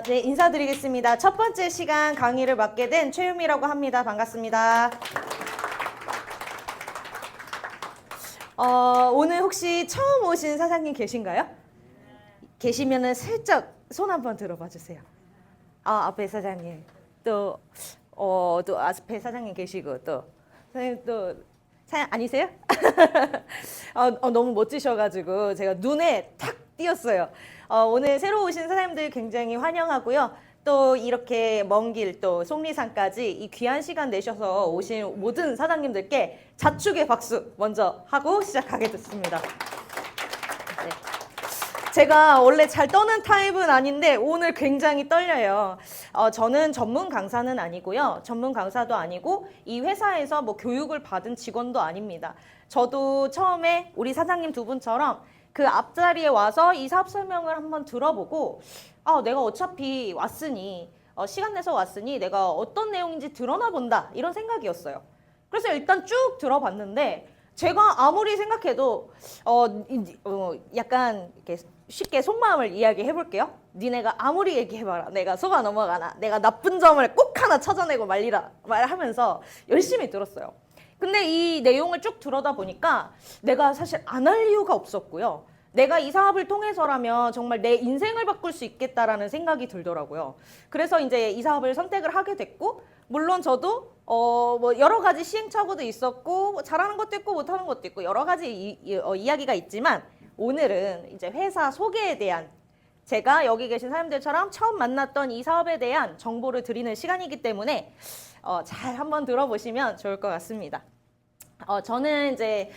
네, 인사드리겠습니다. 첫 번째 시간 강의를 맡게 된 최유미라고 합니다. 반갑습니다. 오늘 혹시 처음 오신 사장님 계신가요? 계시면은 슬쩍 손 한번 들어봐 주세요. 앞에 사장님. 또 앞에 사장님 계시고, 또, 사장님 또, 사장 아니세요? 너무 멋지셔가지고 제가 눈에 탁 띄었어요. 오늘 새로 오신 사장님들 굉장히 환영하고요. 또 이렇게 먼 길, 또 속리산까지 이 귀한 시간 내셔서 오신 모든 사장님들께 자축의 박수 먼저 하고 시작하겠습니다. 네. 제가 원래 잘 떠는 타입은 아닌데 오늘 굉장히 떨려요. 저는 전문 강사는 아니고요. 전문 강사도 아니고 이 회사에서 뭐 교육을 받은 직원도 아닙니다. 저도 처음에 우리 사장님 두 분처럼 그 앞자리에 와서 이 사업 설명을 한번 들어보고 내가 어차피 왔으니 시간 내서 왔으니 내가 어떤 내용인지 드러나 본다 이런 생각이었어요. 그래서 일단 쭉 들어봤는데 제가 아무리 생각해도 약간 이렇게 쉽게 속마음을 이야기해 볼게요. 니네가 아무리 얘기해봐라. 내가 속아 넘어가나. 내가 나쁜 점을 꼭 하나 찾아내고 말하면서 열심히 들었어요. 근데 이 내용을 쭉 들어다 보니까 내가 사실 안 할 이유가 없었고요. 내가 이 사업을 통해서라면 정말 내 인생을 바꿀 수 있겠다라는 생각이 들더라고요. 그래서 이제 이 사업을 선택을 하게 됐고, 물론 저도 뭐 여러 가지 시행착오도 있었고, 뭐 잘하는 것도 있고 못하는 것도 있고 여러 가지 이야기가 있지만 오늘은 이제 회사 소개에 대한 제가 여기 계신 사람들처럼 처음 만났던 이 사업에 대한 정보를 드리는 시간이기 때문에 잘 한번 들어보시면 좋을 것 같습니다. 저는 이제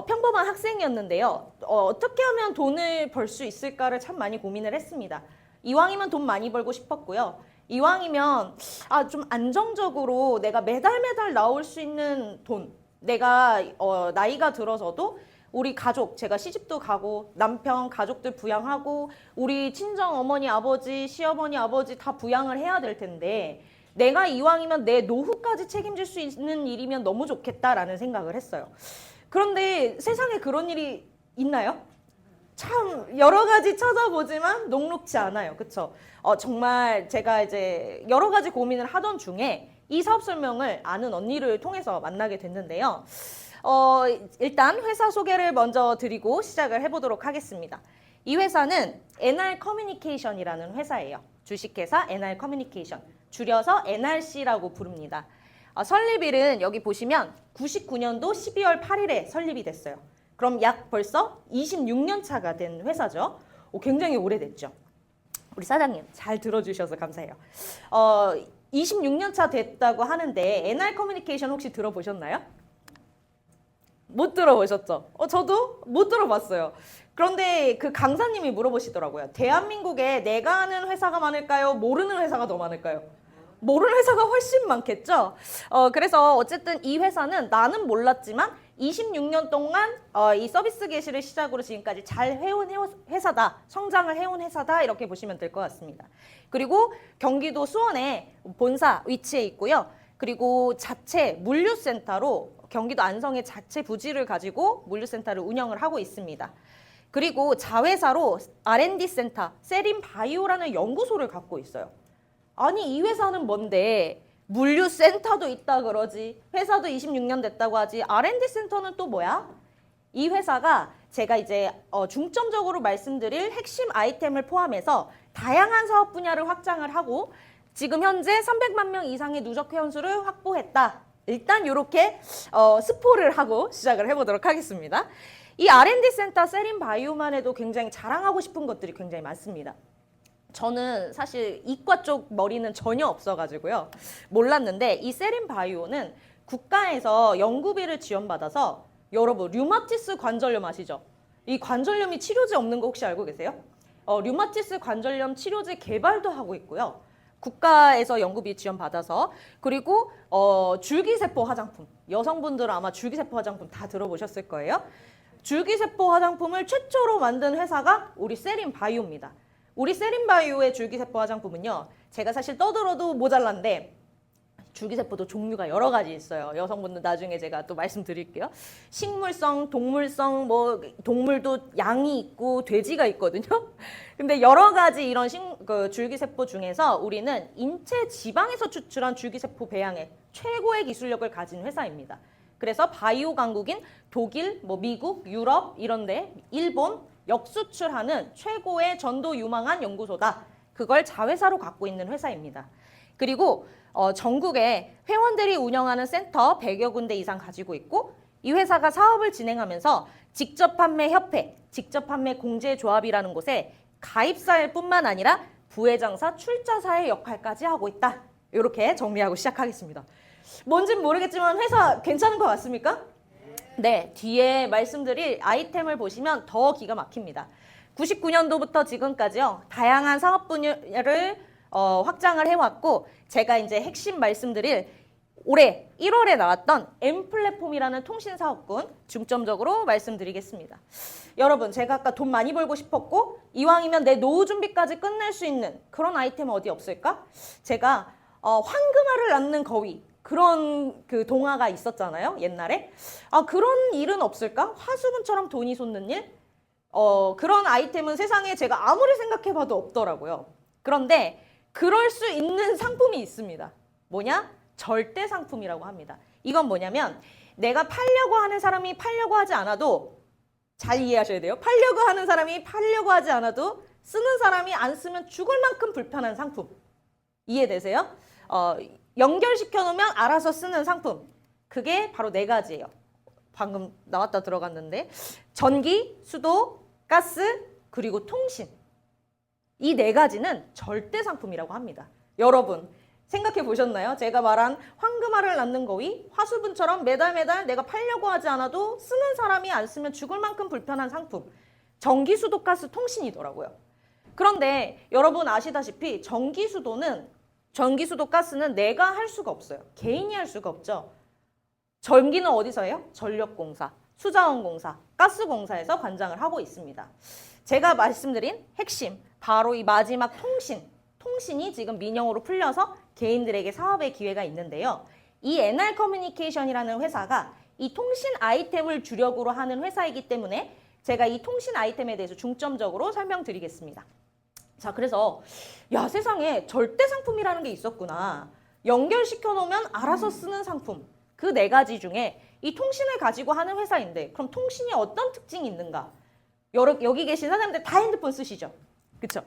평범한 학생이었는데요. 어떻게 하면 돈을 벌 수 있을까를 참 많이 고민을 했습니다. 이왕이면 돈 많이 벌고 싶었고요. 이왕이면 좀 안정적으로 내가 매달 나올 수 있는 돈, 내가 나이가 들어서도 우리 가족, 제가 시집도 가고 남편 가족들 부양하고 우리 친정 어머니 아버지 시어머니 아버지 다 부양을 해야 될 텐데 내가 이왕이면 내 노후까지 책임질 수 있는 일이면 너무 좋겠다라는 생각을 했어요. 그런데 세상에 그런 일이 있나요? 참 여러 가지 찾아보지만 녹록지 않아요. 그쵸? 정말 제가 이제 여러 가지 고민을 하던 중에 이 사업 설명을 아는 언니를 통해서 만나게 됐는데요. 일단 회사 소개를 먼저 드리고 시작을 해보도록 하겠습니다. 이 회사는 NR 커뮤니케이션이라는 회사예요. 주식회사 NR 커뮤니케이션. 줄여서 NRC라고 부릅니다. 설립일은 여기 보시면 99년도 12월 8일에 설립이 됐어요. 그럼 약 벌써 26년 차가 된 회사죠. 굉장히 오래됐죠. 우리 사장님 잘 들어주셔서 감사해요. 26년 차 됐다고 하는데 NR 커뮤니케이션 혹시 들어보셨나요? 못 들어보셨죠? 저도 못 들어봤어요. 그런데 그 강사님이 물어보시더라고요. 대한민국에 내가 아는 회사가 많을까요? 모르는 회사가 더 많을까요? 모르는 회사가 훨씬 많겠죠? 그래서 어쨌든 이 회사는 나는 몰랐지만 26년 동안 이 서비스 게시를 시작으로 지금까지 잘 해온 회사다. 성장을 해온 회사다. 이렇게 보시면 될 것 같습니다. 그리고 경기도 수원에 본사 위치해 있고요. 그리고 자체 물류센터로 경기도 안성에 자체 부지를 가지고 물류센터를 운영을 하고 있습니다. 그리고 자회사로 R&D 센터, 세린바이오라는 연구소를 갖고 있어요. 아니 이 회사는 뭔데 물류센터도 있다 그러지 회사도 26년 됐다고 하지 R&D 센터는 또 뭐야? 이 회사가 제가 이제 중점적으로 말씀드릴 핵심 아이템을 포함해서 다양한 사업 분야를 확장을 하고 지금 현재 300만 명 이상의 누적 회원수를 확보했다. 일단 이렇게 스포를 하고 시작을 해보도록 하겠습니다. 이 R&D 센터 세린바이오만 해도 굉장히 자랑하고 싶은 것들이 굉장히 많습니다. 저는 사실 이과 쪽 머리는 전혀 없어가지고요. 몰랐는데 이 세린바이오는 국가에서 연구비를 지원받아서 여러분 류마티스 관절염 아시죠? 이 관절염이 치료제 없는 거 혹시 알고 계세요? 류마티스 관절염 치료제 개발도 하고 있고요. 국가에서 연구비 지원받아서 그리고 줄기세포 화장품 여성분들은 아마 줄기세포 화장품 다 들어보셨을 거예요. 줄기세포 화장품을 최초로 만든 회사가 우리 세린바이오입니다. 우리 세린바이오의 줄기세포 화장품은요. 제가 사실 떠들어도 모자란데 줄기세포도 종류가 여러 가지 있어요. 여성분들 나중에 제가 또 말씀드릴게요. 식물성, 동물성, 뭐 동물도 양이 있고 돼지가 있거든요. 근데 여러 가지 이런 줄기세포 중에서 우리는 인체 지방에서 추출한 줄기세포 배양에 최고의 기술력을 가진 회사입니다. 그래서 바이오 강국인 독일, 뭐 미국, 유럽 이런데 일본 역수출하는 최고의 전도 유망한 연구소다. 그걸 자회사로 갖고 있는 회사입니다. 그리고 전국에 회원들이 운영하는 센터 100여 군데 이상 가지고 있고 이 회사가 사업을 진행하면서 직접 판매 협회, 직접 판매 공제조합이라는 곳에 가입사일 뿐만 아니라 부회장사, 출자사의 역할까지 하고 있다. 이렇게 정리하고 시작하겠습니다. 뭔진 모르겠지만 회사 괜찮은 것 같습니까? 네, 뒤에 말씀드릴 아이템을 보시면 더 기가 막힙니다. 99년도부터 지금까지요. 다양한 사업 분야를 확장을 해왔고 제가 이제 핵심 말씀드릴 올해 1월에 나왔던 M플랫폼이라는 통신사업군 중점적으로 말씀드리겠습니다. 여러분 제가 아까 돈 많이 벌고 싶었고 이왕이면 내 노후 준비까지 끝낼 수 있는 그런 아이템은 어디 없을까? 제가 황금알을 낳는 거위 그런 그 동화가 있었잖아요 옛날에. 그런 일은 없을까? 화수분처럼 돈이 솟는 일? 그런 아이템은 세상에 제가 아무리 생각해봐도 없더라고요. 그런데 그럴 수 있는 상품이 있습니다. 뭐냐? 절대 상품이라고 합니다. 이건 뭐냐면 내가 팔려고 하는 사람이 팔려고 하지 않아도 잘 이해하셔야 돼요. 팔려고 하는 사람이 팔려고 하지 않아도 쓰는 사람이 안 쓰면 죽을 만큼 불편한 상품. 이해되세요? 연결시켜 놓으면 알아서 쓰는 상품. 그게 바로 4가지예요. 방금 나왔다 들어갔는데 전기, 수도, 가스, 그리고 통신. 이 4가지는 절대 상품이라고 합니다. 여러분 생각해 보셨나요? 제가 말한 황금알을 낳는 거위, 화수분처럼 매달 내가 팔려고 하지 않아도 쓰는 사람이 안 쓰면 죽을 만큼 불편한 상품. 전기, 수도, 가스, 통신이더라고요. 그런데 여러분 아시다시피 전기, 수도, 가스는 내가 할 수가 없어요. 개인이 할 수가 없죠. 전기는 어디서 해요? 전력공사, 수자원공사, 가스공사에서 관장을 하고 있습니다. 제가 말씀드린 핵심, 바로 이 마지막 통신이 지금 민영으로 풀려서 개인들에게 사업의 기회가 있는데요. 이 NR커뮤니케이션이라는 회사가 이 통신 아이템을 주력으로 하는 회사이기 때문에 제가 이 통신 아이템에 대해서 중점적으로 설명드리겠습니다. 자, 그래서 야 세상에 절대 상품이라는 게 있었구나. 연결시켜 놓으면 알아서 쓰는 상품. 그 4가지 중에 이 통신을 가지고 하는 회사인데 그럼 통신이 어떤 특징이 있는가? 여기 계신 사장님들 다 핸드폰 쓰시죠? 그쵸?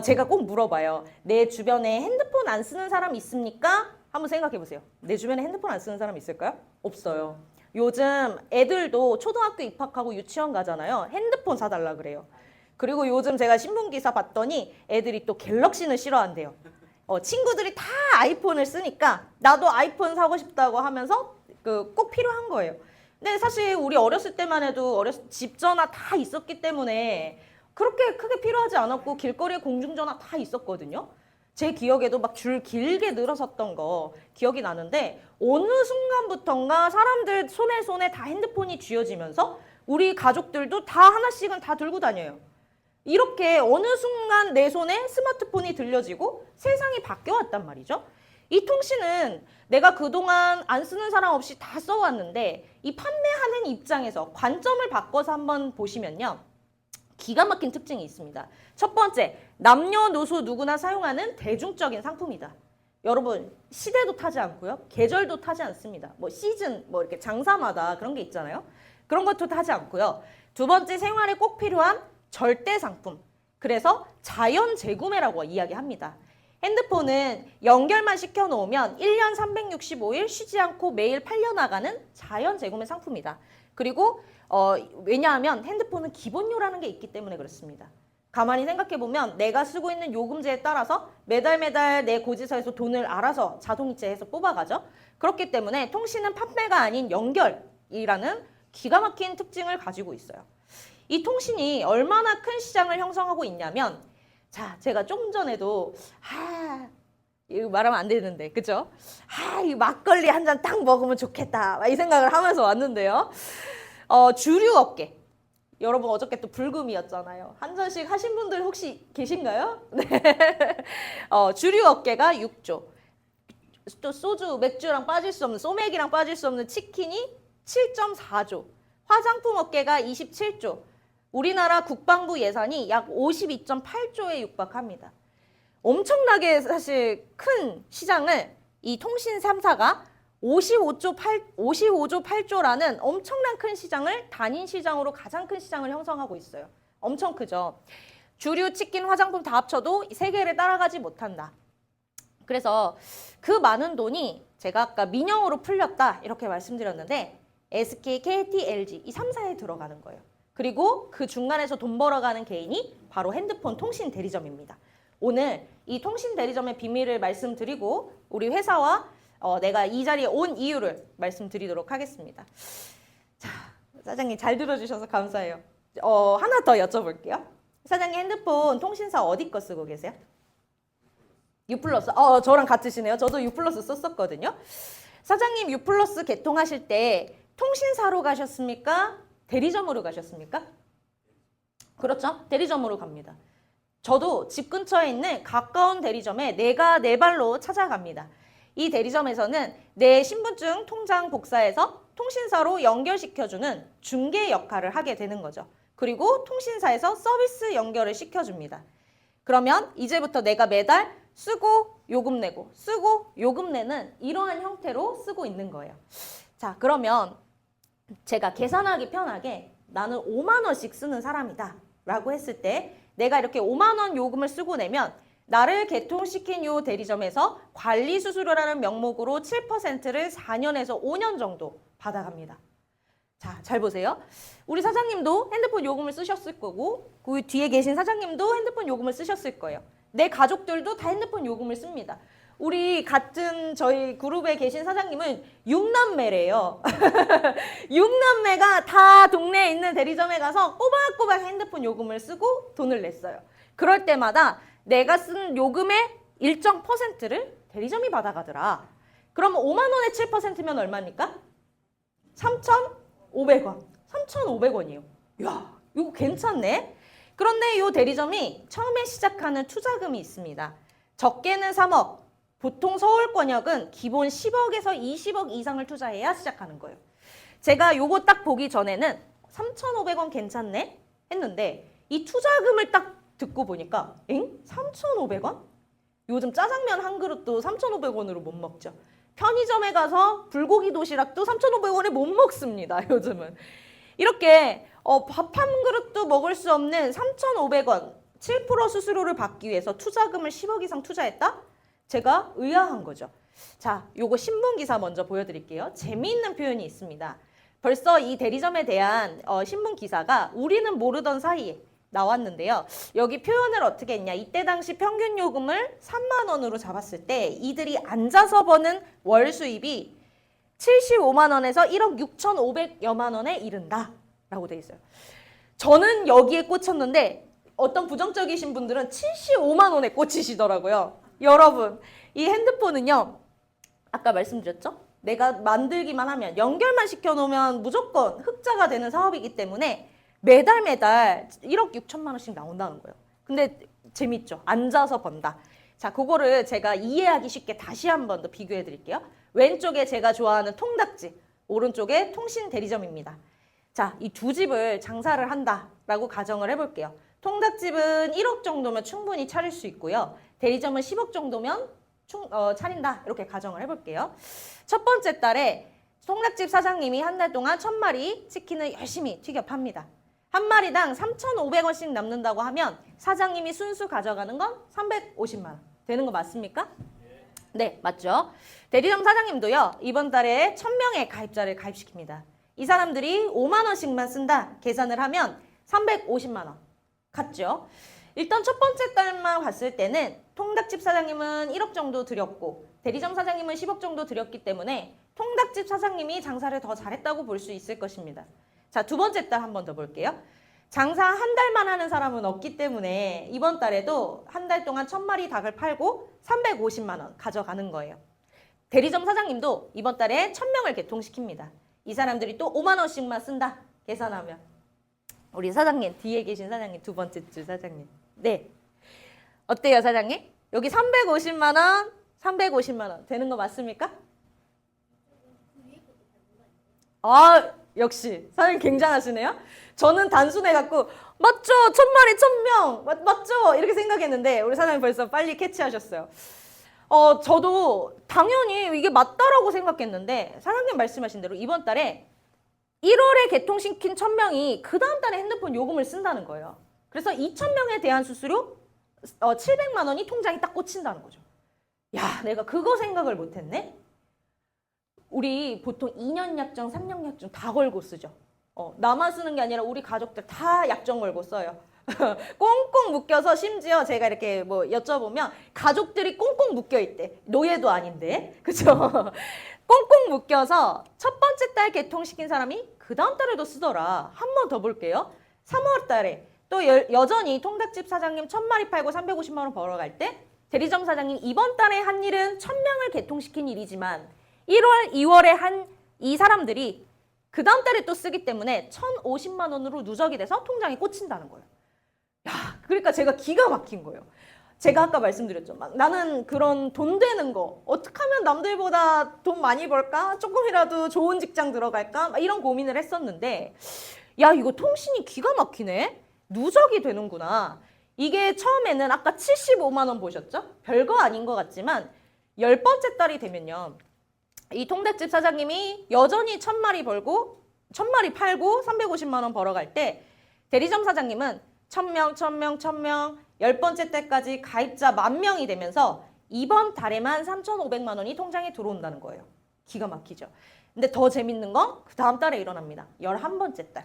제가 꼭 물어봐요. 내 주변에 핸드폰 안 쓰는 사람 있습니까? 한번 생각해 보세요. 내 주변에 핸드폰 안 쓰는 사람 있을까요? 없어요. 요즘 애들도 초등학교 입학하고 유치원 가잖아요. 핸드폰 사달라 그래요. 그리고 요즘 제가 신문기사 봤더니 애들이 또 갤럭시는 싫어한대요. 친구들이 다 아이폰을 쓰니까 나도 아이폰 사고 싶다고 하면서 꼭 필요한 거예요. 근데 사실 우리 어렸을 때만 해도 집 전화 다 있었기 때문에 그렇게 크게 필요하지 않았고 길거리에 공중전화 다 있었거든요. 제 기억에도 막 줄 길게 늘어섰던 거 기억이 나는데 어느 순간부턴가 사람들 손에 다 핸드폰이 쥐어지면서 우리 가족들도 다 하나씩은 다 들고 다녀요. 이렇게 어느 순간 내 손에 스마트폰이 들려지고 세상이 바뀌어왔단 말이죠. 이 통신은 내가 그동안 안 쓰는 사람 없이 다 써왔는데 이 판매하는 입장에서 관점을 바꿔서 한번 보시면요. 기가 막힌 특징이 있습니다. 첫 번째, 남녀노소 누구나 사용하는 대중적인 상품이다. 여러분, 시대도 타지 않고요. 계절도 타지 않습니다. 뭐 시즌, 뭐 이렇게 장사마다 그런 게 있잖아요. 그런 것도 타지 않고요. 두 번째, 생활에 꼭 필요한 절대 상품. 그래서 자연 재구매라고 이야기합니다. 핸드폰은 연결만 시켜놓으면 1년 365일 쉬지 않고 매일 팔려나가는 자연 재구매 상품이다. 그리고 왜냐하면 핸드폰은 기본료라는 게 있기 때문에 그렇습니다. 가만히 생각해보면 내가 쓰고 있는 요금제에 따라서 매달 내 고지서에서 돈을 알아서 자동이체해서 뽑아가죠. 그렇기 때문에 통신은 판매가 아닌 연결이라는 기가 막힌 특징을 가지고 있어요. 이 통신이 얼마나 큰 시장을 형성하고 있냐면 자, 제가 좀 전에도 이거 말하면 안 되는데 그죠? 이 막걸리 한 잔 딱 먹으면 좋겠다 이 생각을 하면서 왔는데요. 주류 업계 여러분 어저께 또 불금이었잖아요. 한 잔씩 하신 분들 혹시 계신가요? 네. 주류 업계가 6조 또 소주, 맥주랑 빠질 수 없는, 소맥이랑 빠질 수 없는 치킨이 7.4조, 화장품 업계가 27조, 우리나라 국방부 예산이 약 52.8조에 육박합니다. 엄청나게 사실 큰 시장을 이 통신 3사가 55조 8조라는 엄청난 큰 시장을 단일 시장으로 가장 큰 시장을 형성하고 있어요. 엄청 크죠. 주류, 치킨, 화장품 다 합쳐도 세계를 따라가지 못한다. 그래서 그 많은 돈이 제가 아까 민영으로 풀렸다 이렇게 말씀드렸는데 SK, KT, LG 이 3사에 들어가는 거예요. 그리고 그 중간에서 돈 벌어가는 개인이 바로 핸드폰 통신 대리점입니다. 오늘 이 통신 대리점의 비밀을 말씀드리고 우리 회사와 내가 이 자리에 온 이유를 말씀드리도록 하겠습니다. 자, 사장님 잘 들어주셔서 감사해요. 하나 더 여쭤볼게요. 사장님 핸드폰 통신사 어디 거 쓰고 계세요? 유플러스. 저랑 같으시네요. 저도 유플러스 썼었거든요. 사장님 유플러스 개통하실 때 통신사로 가셨습니까? 대리점으로 가셨습니까? 그렇죠. 대리점으로 갑니다. 저도 집 근처에 있는 가까운 대리점에 내가 내 발로 찾아갑니다. 이 대리점에서는 내 신분증 통장 복사해서 통신사로 연결시켜주는 중개 역할을 하게 되는 거죠. 그리고 통신사에서 서비스 연결을 시켜줍니다. 그러면 이제부터 내가 매달 쓰고 요금 내고 쓰고 요금 내는 이러한 형태로 쓰고 있는 거예요. 자, 그러면 제가 계산하기 편하게 나는 5만 원씩 쓰는 사람이다 라고 했을 때 내가 이렇게 5만 원 요금을 쓰고 내면 나를 개통시킨 요 대리점에서 관리 수수료라는 명목으로 7%를 4년에서 5년 정도 받아갑니다. 자, 잘 보세요. 우리 사장님도 핸드폰 요금을 쓰셨을 거고 그 뒤에 계신 사장님도 핸드폰 요금을 쓰셨을 거예요. 내 가족들도 다 핸드폰 요금을 씁니다. 우리 같은 저희 그룹에 계신 사장님은 6남매래요. 6남매가 다 동네에 있는 대리점에 가서 꼬박꼬박 핸드폰 요금을 쓰고 돈을 냈어요. 그럴 때마다 내가 쓴 요금의 일정 퍼센트를 대리점이 받아가더라. 그럼 5만 원에 7%면 얼마입니까? 3,500원. 3,500원이에요. 야, 이거 괜찮네. 그런데 이 대리점이 처음에 시작하는 투자금이 있습니다. 적게는 3억, 보통 서울권역은 기본 10억에서 20억 이상을 투자해야 시작하는 거예요. 제가 요거 딱 보기 전에는 3,500원 괜찮네 했는데 이 투자금을 딱 듣고 보니까 3,500원? 요즘 짜장면 한 그릇도 3,500원으로 못 먹죠. 편의점에 가서 불고기 도시락도 3,500원에 못 먹습니다. 요즘은. 이렇게 밥 한 그릇도 먹을 수 없는 3,500원 7% 수수료를 받기 위해서 투자금을 10억 이상 투자했다? 제가 의아한 거죠. 자, 요거 신문기사 먼저 보여드릴게요. 재미있는 표현이 있습니다. 벌써 이 대리점에 대한 신문기사가 우리는 모르던 사이에 나왔는데요. 여기 표현을 어떻게 했냐. 이때 당시 평균 요금을 3만 원으로 잡았을 때 이들이 앉아서 버는 월 수입이 75만 원에서 1억 6,500여만 원에 이른다 라고 돼 있어요. 저는 여기에 꽂혔는데 어떤 부정적이신 분들은 75만 원에 꽂히시더라고요. 여러분, 이 핸드폰은요. 아까 말씀드렸죠? 내가 만들기만 하면 연결만 시켜놓으면 무조건 흑자가 되는 사업이기 때문에 매달 1억 6천만 원씩 나온다는 거예요. 근데 재밌죠? 앉아서 번다. 자, 그거를 제가 이해하기 쉽게 다시 한 번 더 비교해 드릴게요. 왼쪽에 제가 좋아하는 통닭집, 오른쪽에 통신 대리점입니다. 자, 이 두 집을 장사를 한다라고 가정을 해볼게요. 통닭집은 1억 정도면 충분히 차릴 수 있고요. 대리점은 10억 정도면 차린다. 이렇게 가정을 해볼게요. 첫 번째 달에 통닭집 사장님이 한 달 동안 1,000마리 치킨을 열심히 튀겨 팝니다. 한 마리당 3,500원씩 남는다고 하면 사장님이 순수 가져가는 건 350만 원. 되는 거 맞습니까? 네, 맞죠? 대리점 사장님도요. 이번 달에 1,000명의 가입자를 가입시킵니다. 이 사람들이 5만 원씩만 쓴다. 계산을 하면 350만 원. 같죠? 일단 첫 번째 달만 봤을 때는 통닭집 사장님은 1억 정도 들였고 대리점 사장님은 10억 정도 들였기 때문에 통닭집 사장님이 장사를 더 잘했다고 볼 수 있을 것입니다. 자, 두 번째 달 한 번 더 볼게요. 장사 한 달만 하는 사람은 없기 때문에 이번 달에도 한 달 동안 1,000마리 닭을 팔고 350만 원 가져가는 거예요. 대리점 사장님도 이번 달에 1,000명을 개통시킵니다. 이 사람들이 또 5만 원씩만 쓴다. 계산하면. 우리 사장님, 뒤에 계신 사장님, 두 번째 주 사장님. 네. 어때요, 사장님? 여기 350만 원, 350만 원 되는 거 맞습니까? 아, 역시 사장님 굉장하시네요. 저는 단순해갖고 맞죠? 1000마리 1000명 맞죠? 이렇게 생각했는데 우리 사장님 벌써 빨리 캐치하셨어요. 저도 당연히 이게 맞다라고 생각했는데 사장님 말씀하신 대로 이번 달에 1월에 개통시킨 1000명이 그 다음 달에 핸드폰 요금을 쓴다는 거예요. 그래서 2000명에 대한 수수료 700만 원이 통장에 딱 꽂힌다는 거죠. 야, 내가 그거 생각을 못했네? 우리 보통 2년 약정, 3년 약정 다 걸고 쓰죠. 나만 쓰는 게 아니라 우리 가족들 다 약정 걸고 써요. 꽁꽁 묶여서 심지어 제가 이렇게 뭐 여쭤보면 가족들이 꽁꽁 묶여 있대. 노예도 아닌데. 그죠? 꽁꽁 묶여서 첫 번째 달 개통시킨 사람이 그 다음 달에도 쓰더라. 한 번 더 볼게요. 3월 달에 또 여전히 통닭집 사장님 1000마리 팔고 350만 원 벌어갈 때 대리점 사장님 이번 달에 한 일은 1000명을 개통시킨 일이지만 1월, 2월에 한 이 사람들이 그 다음 달에 또 쓰기 때문에 1050만 원으로 누적이 돼서 통장에 꽂힌다는 거예요. 야, 그러니까 제가 기가 막힌 거예요. 제가 아까 말씀드렸죠. 막 나는 그런 돈 되는 거 어떻게 하면 남들보다 돈 많이 벌까? 조금이라도 좋은 직장 들어갈까? 막 이런 고민을 했었는데 야, 이거 통신이 기가 막히네. 누적이 되는구나. 이게 처음에는 아까 75만 원 보셨죠? 별거 아닌 것 같지만 10번째 달이 되면요. 이 통닭집 사장님이 여전히 1000마리 벌고 1000마리 팔고 350만 원 벌어갈 때 대리점 사장님은 1000명, 1000명, 1000명 10번째 때까지 가입자 10,000명이 되면서 이번 달에만 3,500만 원이 통장에 들어온다는 거예요. 기가 막히죠. 근데 더 재밌는 건 그 다음 달에 일어납니다. 11번째 달.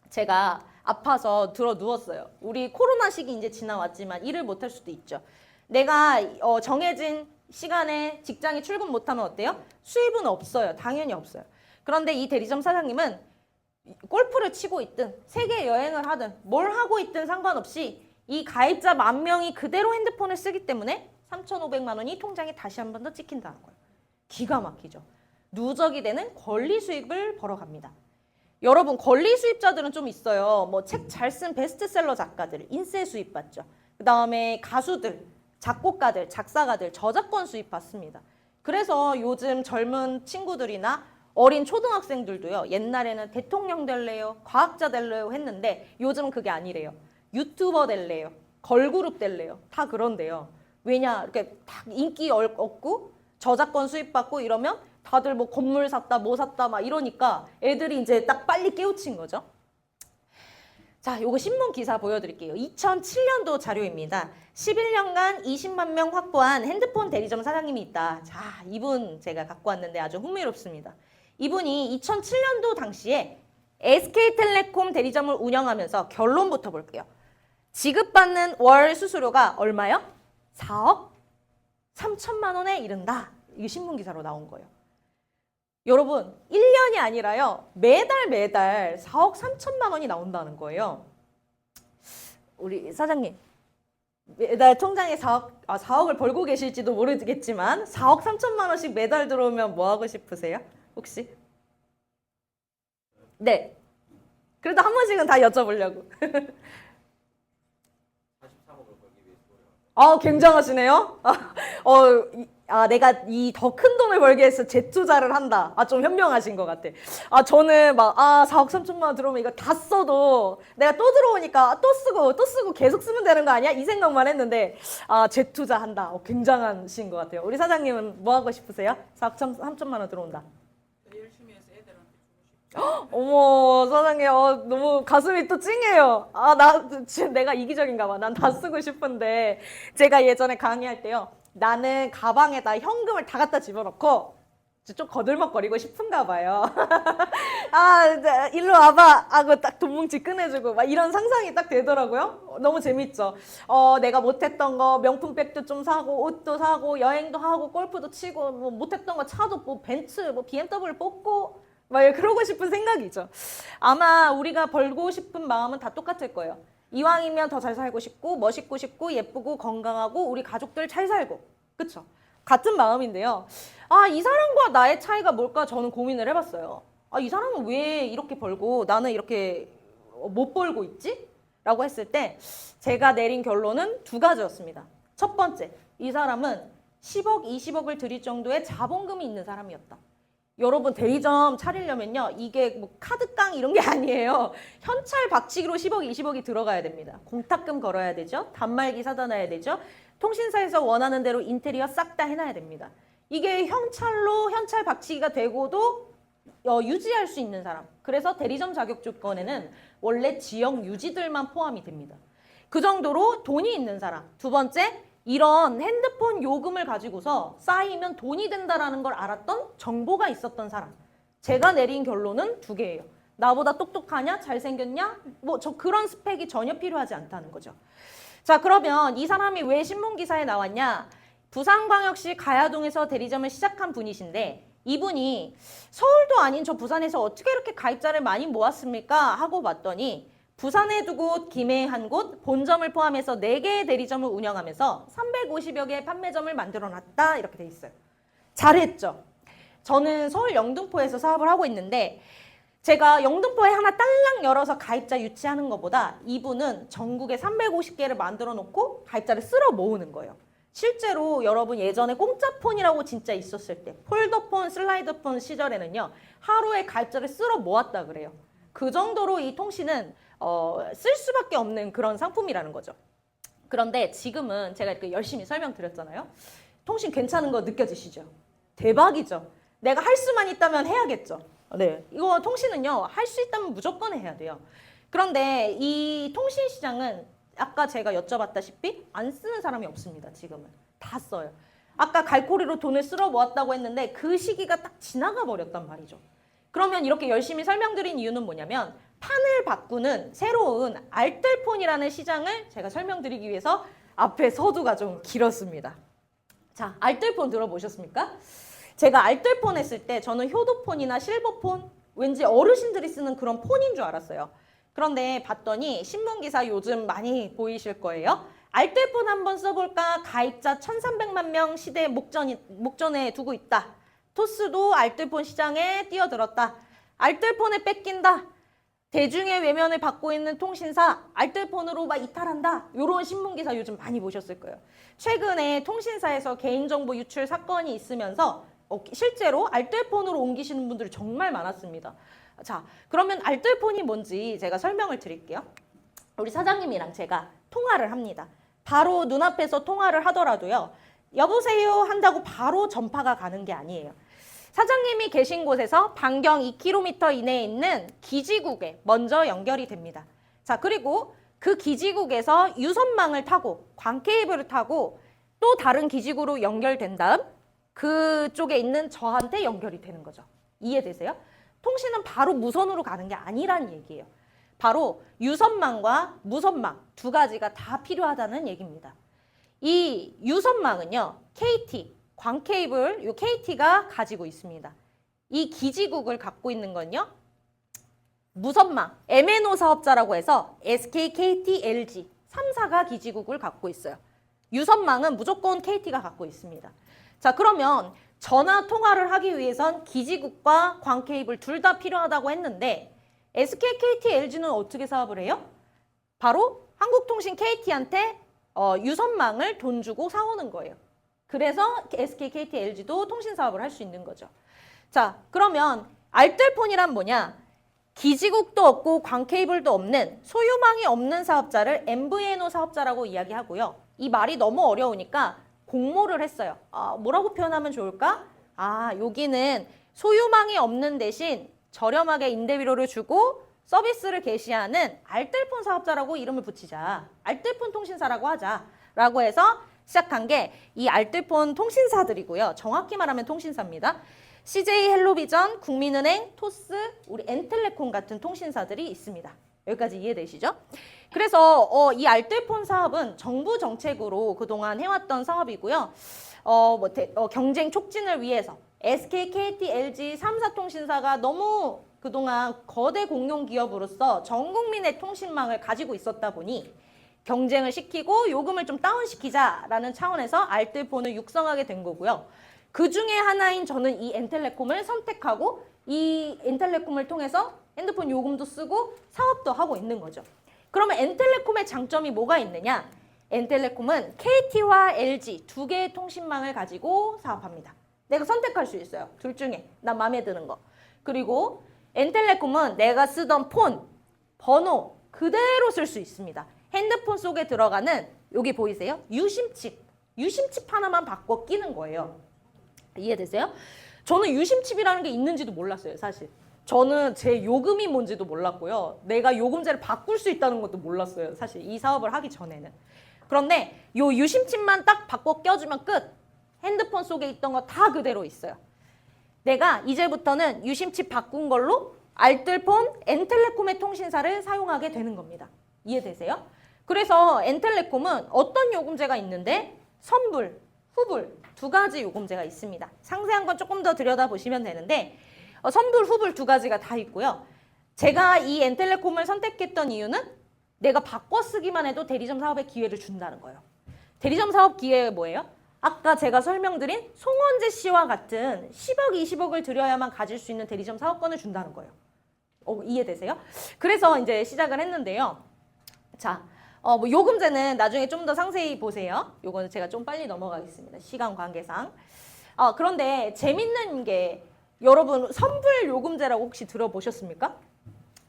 제가 아파서 들어 누웠어요. 우리 코로나 시기 이제 지나왔지만 일을 못할 수도 있죠. 내가 정해진 시간에 직장에 출근 못하면 어때요? 수입은 없어요. 당연히 없어요. 그런데 이 대리점 사장님은 골프를 치고 있든 세계 여행을 하든 뭘 하고 있든 상관없이 이 가입자 10,000명이 그대로 핸드폰을 쓰기 때문에 3,500만 원이 통장에 다시 한 번 더 찍힌다는 거예요. 기가 막히죠. 누적이 되는 권리 수익을 벌어갑니다. 여러분 권리 수입자들은 좀 있어요. 뭐 책 잘 쓴 베스트셀러 작가들 인세 수입 받죠. 그 다음에 가수들, 작곡가들, 작사가들 저작권 수입 받습니다. 그래서 요즘 젊은 친구들이나 어린 초등학생들도요. 옛날에는 대통령 될래요, 과학자 될래요 했는데 요즘은 그게 아니래요. 유튜버 될래요, 걸그룹 될래요. 다 그런데요. 왜냐? 이렇게 딱 인기 얻고 저작권 수입 받고 이러면 다들 뭐 건물 샀다, 뭐 샀다 막 이러니까 애들이 이제 딱 빨리 깨우친 거죠. 자, 요거 신문 기사 보여드릴게요. 2007년도 자료입니다. 11년간 20만 명 확보한 핸드폰 대리점 사장님이 있다. 자, 이분 제가 갖고 왔는데 아주 흥미롭습니다. 이분이 2007년도 당시에 SK텔레콤 대리점을 운영하면서 결론부터 볼게요. 지급받는 월 수수료가 얼마요? 4억 3천만 원에 이른다. 이게 신문 기사로 나온 거예요. 여러분 1년이 아니라요. 매달 4억 3천만 원이 나온다는 거예요. 우리 사장님 매달 통장에 4억을 벌고 계실지도 모르겠지만 4억 3천만 원씩 매달 들어오면 뭐 하고 싶으세요? 혹시? 네. 그래도 한 번씩은 다 여쭤보려고. 43억을 벌기 위해서 노력한다. 아, 굉장하시네요. 내가 이 더 큰 돈을 벌기 위해서 재투자를 한다. 좀 현명하신 것 같아. 저는 4억 3천만 원 들어오면 이거 다 써도 내가 또 들어오니까 또 쓰고 계속 쓰면 되는 거 아니야? 이 생각만 했는데, 재투자 한다. 굉장하신 것 같아요. 우리 사장님은 뭐 하고 싶으세요? 4억 3천만 원 들어온다. 열심히 해서 애들한테 주고 싶다. 어머, 사장님, 너무 가슴이 또 찡해요. 지금 내가 이기적인가 봐. 난 다 쓰고 싶은데. 제가 예전에 강의할 때요. 나는 가방에다 현금을 다 갖다 집어넣고 좀 거들먹거리고 싶은가 봐요. 일로 와봐. 하고 딱 돈 뭉치 꺼내주고 막 이런 상상이 딱 되더라고요. 너무 재밌죠. 내가 못했던 거 명품백도 좀 사고 옷도 사고 여행도 하고 골프도 치고 뭐 못했던 거 차도 뭐 벤츠 뭐 BMW 뽑고 막 그러고 싶은 생각이죠. 아마 우리가 벌고 싶은 마음은 다 똑같을 거예요. 이왕이면 더 잘 살고 싶고 멋있고 싶고 예쁘고 건강하고 우리 가족들 잘 살고 그쵸? 같은 마음인데요. 이 사람과 나의 차이가 뭘까 저는 고민을 해봤어요. 이 사람은 왜 이렇게 벌고 나는 이렇게 못 벌고 있지? 라고 했을 때 제가 내린 결론은 두 가지였습니다. 첫 번째, 이 사람은 10억, 20억을 들일 정도의 자본금이 있는 사람이었다. 여러분 대리점 차리려면요. 이게 뭐 카드깡 이런 게 아니에요. 현찰 박치기로 10억, 20억이 들어가야 됩니다. 공탁금 걸어야 되죠. 단말기 사다 놔야 되죠. 통신사에서 원하는 대로 인테리어 싹 다 해놔야 됩니다. 이게 현찰 박치기가 되고도 유지할 수 있는 사람. 그래서 대리점 자격 조건에는 원래 지역 유지들만 포함이 됩니다. 그 정도로 돈이 있는 사람. 두 번째, 이런 핸드폰 요금을 가지고서 쌓이면 돈이 된다라는 걸 알았던 정보가 있었던 사람. 제가 내린 결론은 두 개예요. 나보다 똑똑하냐? 잘생겼냐? 뭐 저 그런 스펙이 전혀 필요하지 않다는 거죠. 자, 그러면 이 사람이 왜 신문기사에 나왔냐? 부산광역시 가야동에서 대리점을 시작한 분이신데 이분이 서울도 아닌 저 부산에서 어떻게 이렇게 가입자를 많이 모았습니까? 하고 봤더니 부산에 두 곳, 김해에 한 곳, 본점을 포함해서 4개의 대리점을 운영하면서 350여 개의 판매점을 만들어놨다 이렇게 돼 있어요. 잘했죠? 저는 서울 영등포에서 사업을 하고 있는데 제가 영등포에 하나 딸랑 열어서 가입자 유치하는 것보다 이분은 전국에 350개를 만들어 놓고 가입자를 쓸어 모으는 거예요. 실제로 여러분 예전에 공짜폰이라고 진짜 있었을 때 폴더폰, 슬라이드폰 시절에는요. 하루에 가입자를 쓸어 모았다 그래요. 그 정도로 이 통신은 쓸 수밖에 없는 그런 상품이라는 거죠. 그런데 지금은 제가 이렇게 열심히 설명드렸잖아요. 통신 괜찮은 거 느껴지시죠? 대박이죠? 내가 할 수만 있다면 해야겠죠? 네, 이거 통신은요. 할 수 있다면 무조건 해야 돼요. 그런데 이 통신 시장은 아까 제가 여쭤봤다시피 안 쓰는 사람이 없습니다. 지금은 다 써요. 아까 갈고리로 돈을 쓸어 모았다고 했는데 그 시기가 딱 지나가 버렸단 말이죠. 그러면 이렇게 열심히 설명드린 이유는 뭐냐면 판을 바꾸는 새로운 알뜰폰이라는 시장을 제가 설명드리기 위해서 앞에 서두가 좀 길었습니다. 자, 알뜰폰 들어보셨습니까? 제가 알뜰폰 했을 때 저는 효도폰이나 실버폰 왠지 어르신들이 쓰는 그런 폰인 줄 알았어요. 그런데 봤더니 신문기사 요즘 많이 보이실 거예요. 알뜰폰 한번 써볼까? 가입자 1,300만 명 시대 목전에 두고 있다. 토스도 알뜰폰 시장에 뛰어들었다. 알뜰폰에 뺏긴다. 대중의 외면을 받고 있는 통신사 알뜰폰으로 막 이탈한다. 이런 신문기사 요즘 많이 보셨을 거예요. 최근에 통신사에서 개인정보 유출 사건이 있으면서 실제로 알뜰폰으로 옮기시는 분들이 정말 많았습니다. 자, 그러면 알뜰폰이 뭔지 제가 설명을 드릴게요. 우리 사장님이랑 제가 통화를 합니다. 바로 눈앞에서 통화를 하더라도요. 여보세요 한다고 바로 전파가 가는 게 아니에요. 사장님이 계신 곳에서 반경 2km 이내에 있는 기지국에 먼저 연결이 됩니다. 자, 그리고 그 기지국에서 유선망을 타고 광 케이블을 타고 또 다른 기지국으로 연결된 다음 그쪽에 있는 저한테 연결이 되는 거죠. 이해되세요? 통신은 바로 무선으로 가는 게 아니란 얘기예요. 바로 유선망과 무선망 두 가지가 다 필요하다는 얘기입니다. 이 유선망은요. KT, 광케이블, 요 KT가 가지고 있습니다. 이 기지국을 갖고 있는 건요. 무선망, MNO 사업자라고 해서 SK, KT, LG 3사가 기지국을 갖고 있어요. 유선망은 무조건 KT가 갖고 있습니다. 자, 그러면 전화 통화를 하기 위해선 기지국과 광케이블 둘 다 필요하다고 했는데 SK, KT, LG는 어떻게 사업을 해요? 바로 한국통신 KT한테 유선망을 돈 주고 사오는 거예요. 그래서 SK, KT, LG도 통신 사업을 할 수 있는 거죠. 자, 그러면 알뜰폰이란 뭐냐? 기지국도 없고 광케이블도 없는 소유망이 없는 사업자를 MVNO 사업자라고 이야기하고요. 이 말이 너무 어려우니까 공모를 했어요. 뭐라고 표현하면 좋을까? 여기는 소유망이 없는 대신 저렴하게 임대비료를 주고 서비스를 개시하는 알뜰폰 사업자라고 이름을 붙이자. 알뜰폰 통신사라고 하자. 라고 해서 시작한 게 이 알뜰폰 통신사들이고요. 정확히 말하면 통신사입니다. CJ 헬로비전, 국민은행, 토스, 우리 엔텔레콤 같은 통신사들이 있습니다. 여기까지 이해되시죠? 그래서 이 알뜰폰 사업은 정부 정책으로 그동안 해왔던 사업이고요. 경쟁 촉진을 위해서 SK, KT, LG 3사 통신사가 너무 그동안 거대 공룡 기업으로서 전 국민의 통신망을 가지고 있었다 보니 경쟁을 시키고 요금을 좀 다운시키자라는 차원에서 알뜰폰을 육성하게 된 거고요. 그 중에 하나인 저는 이 엔텔레콤을 선택하고 이 엔텔레콤을 통해서 핸드폰 요금도 쓰고 사업도 하고 있는 거죠. 그러면 엔텔레콤의 장점이 뭐가 있느냐? N텔레콤은 KT와 LG 두 개의 통신망을 가지고 사업합니다. 내가 선택할 수 있어요. 둘 중에 난 마음에 드는 거. 그리고 N텔레콤은 내가 쓰던 폰, 번호 그대로 쓸 수 있습니다. 핸드폰 속에 들어가는 여기 보이세요? 유심칩. 유심칩 하나만 바꿔 끼는 거예요. 이해되세요? 저는 유심칩이라는 게 있는지도 몰랐어요, 사실. 저는 제 요금이 뭔지도 몰랐고요. 내가 요금제를 바꿀 수 있다는 것도 몰랐어요, 사실 이 사업을 하기 전에는. 그런데 요 유심칩만 딱 바꿔 껴주면 끝. 핸드폰 속에 있던 거 다 그대로 있어요. 내가 이제부터는 유심칩 바꾼 걸로 알뜰폰 N텔레콤의 통신사를 사용하게 되는 겁니다. 이해되세요? 그래서 N텔레콤은 어떤 요금제가 있는데 선불, 후불 두 가지 요금제가 있습니다. 상세한 건 조금 더 들여다보시면 되는데 선불, 후불 두 가지가 다 있고요. 제가 이 N텔레콤을 선택했던 이유는 내가 바꿔 쓰기만 해도 대리점 사업에 기회를 준다는 거예요. 대리점 사업 기회가 뭐예요? 아까 제가 설명드린 송원재 씨와 같은 10억, 20억을 들여야만 가질 수 있는 대리점 사업권을 준다는 거예요. 이해되세요? 그래서 이제 시작을 했는데요. 자, 뭐 요금제는 나중에 좀 더 상세히 보세요. 요거는 제가 좀 빨리 넘어가겠습니다. 시간 관계상. 그런데 재밌는 게 여러분 선불 요금제라고 혹시 들어보셨습니까?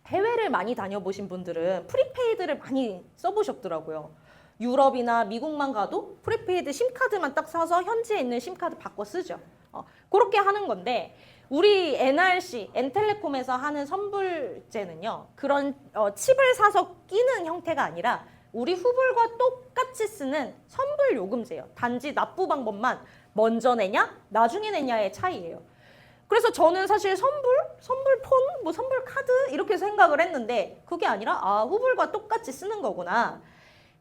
해외를 많이 다녀보신 분들은 프리페이드를 많이 써보셨더라고요. 유럽이나 미국만 가도 프리페이드 심카드만 딱 사서 현지에 있는 심카드 바꿔 쓰죠. 그렇게 하는 건데 우리 NRC, N텔레콤에서 하는 선불제는요. 그런 칩을 사서 끼는 형태가 아니라 우리 후불과 똑같이 쓰는 선불 요금제예요. 단지 납부 방법만 먼저 내냐, 나중에 내냐의 차이예요. 그래서 저는 사실 선불 폰, 뭐 선불 카드 이렇게 생각을 했는데 그게 아니라 후불과 똑같이 쓰는 거구나.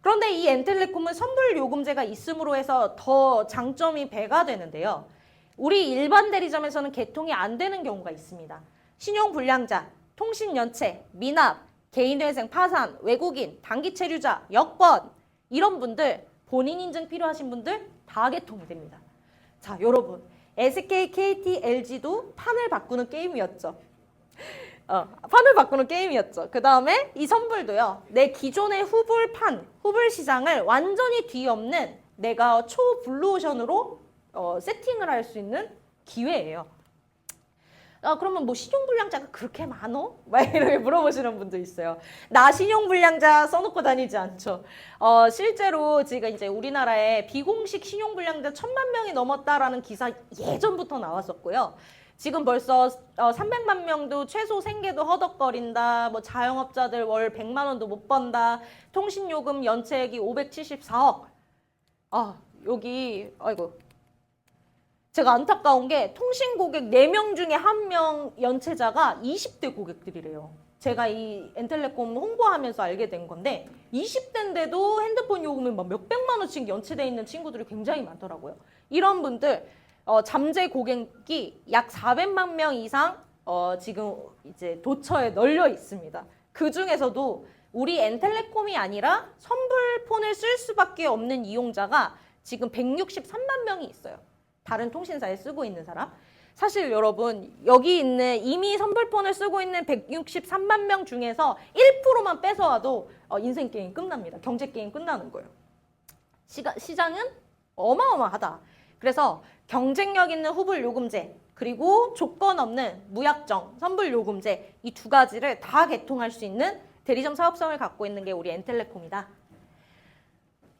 그런데 이 N텔레콤은 선불 요금제가 있음으로 해서 더 장점이 배가 되는데요. 우리 일반 대리점에서는 개통이 안 되는 경우가 있습니다. 신용불량자, 통신연체, 미납, 개인회생 파산, 외국인, 단기체류자, 여권 이런 분들 본인 인증 필요하신 분들 다 개통이 됩니다. 자, 여러분 SK, KT, LG도 판을 바꾸는 게임이었죠. 판을 바꾸는 게임이었죠. 그 다음에 이 선불도요. 내 기존의 후불판, 후불 시장을 완전히 뒤엎는 내가 초블루오션으로 세팅을 할 수 있는 기회예요. 그러면 뭐 신용불량자가 그렇게 많어? 막 이렇게 물어보시는 분도 있어요. 나 신용불량자 써놓고 다니지 않죠. 실제로 지금 이제 우리나라에 비공식 신용불량자 1000만 명이 넘었다라는 기사 예전부터 나왔었고요. 지금 벌써 300만 명도 최소 생계도 허덕거린다. 뭐 자영업자들 월 100만 원도 못 번다. 통신요금 연체액이 574억. 여기 아이고. 제가 안타까운 게 통신 고객 4명 중에 1명 연체자가 20대 고객들이래요. 제가 이 N텔레콤 홍보하면서 알게 된 건데 20대인데도 핸드폰 요금이 막 몇백만 원씩 연체돼 있는 친구들이 굉장히 많더라고요. 이런 분들 잠재 고객이 약 400만 명 이상 지금 이제 도처에 널려 있습니다. 그 중에서도 우리 N텔레콤이 아니라 선불폰을 쓸 수밖에 없는 이용자가 지금 163만 명이 있어요. 다른 통신사에 쓰고 있는 사람. 사실 여러분 여기 있는 이미 선불폰을 쓰고 있는 163만 명 중에서 1%만 뺏어와도 인생 게임 끝납니다. 경제 게임 끝나는 거예요. 시장은 어마어마하다. 그래서 경쟁력 있는 후불 요금제 그리고 조건 없는 무약정 선불 요금제 이 두 가지를 다 개통할 수 있는 대리점 사업성을 갖고 있는 게 우리 N텔레콤이다.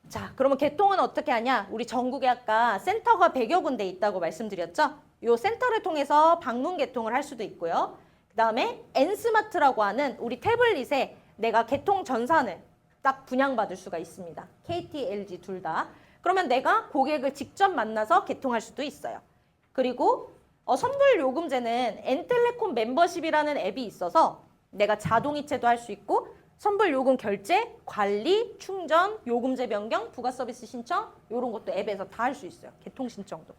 자, 그러면 개통은 어떻게 하냐? 우리 전국에 아까 센터가 100여 군데 있다고 말씀드렸죠? 이 센터를 통해서 방문 개통을 할 수도 있고요. 그 다음에 N스마트라고 하는 우리 태블릿에 내가 개통 전산을 딱 분양받을 수가 있습니다. KT, LG 둘 다. 그러면 내가 고객을 직접 만나서 개통할 수도 있어요. 그리고 선불 요금제는 N텔레콤 멤버십이라는 앱이 있어서 내가 자동이체도 할 수 있고 선불 요금 결제, 관리, 충전, 요금제 변경, 부가 서비스 신청 이런 것도 앱에서 다 할 수 있어요. 개통 신청도.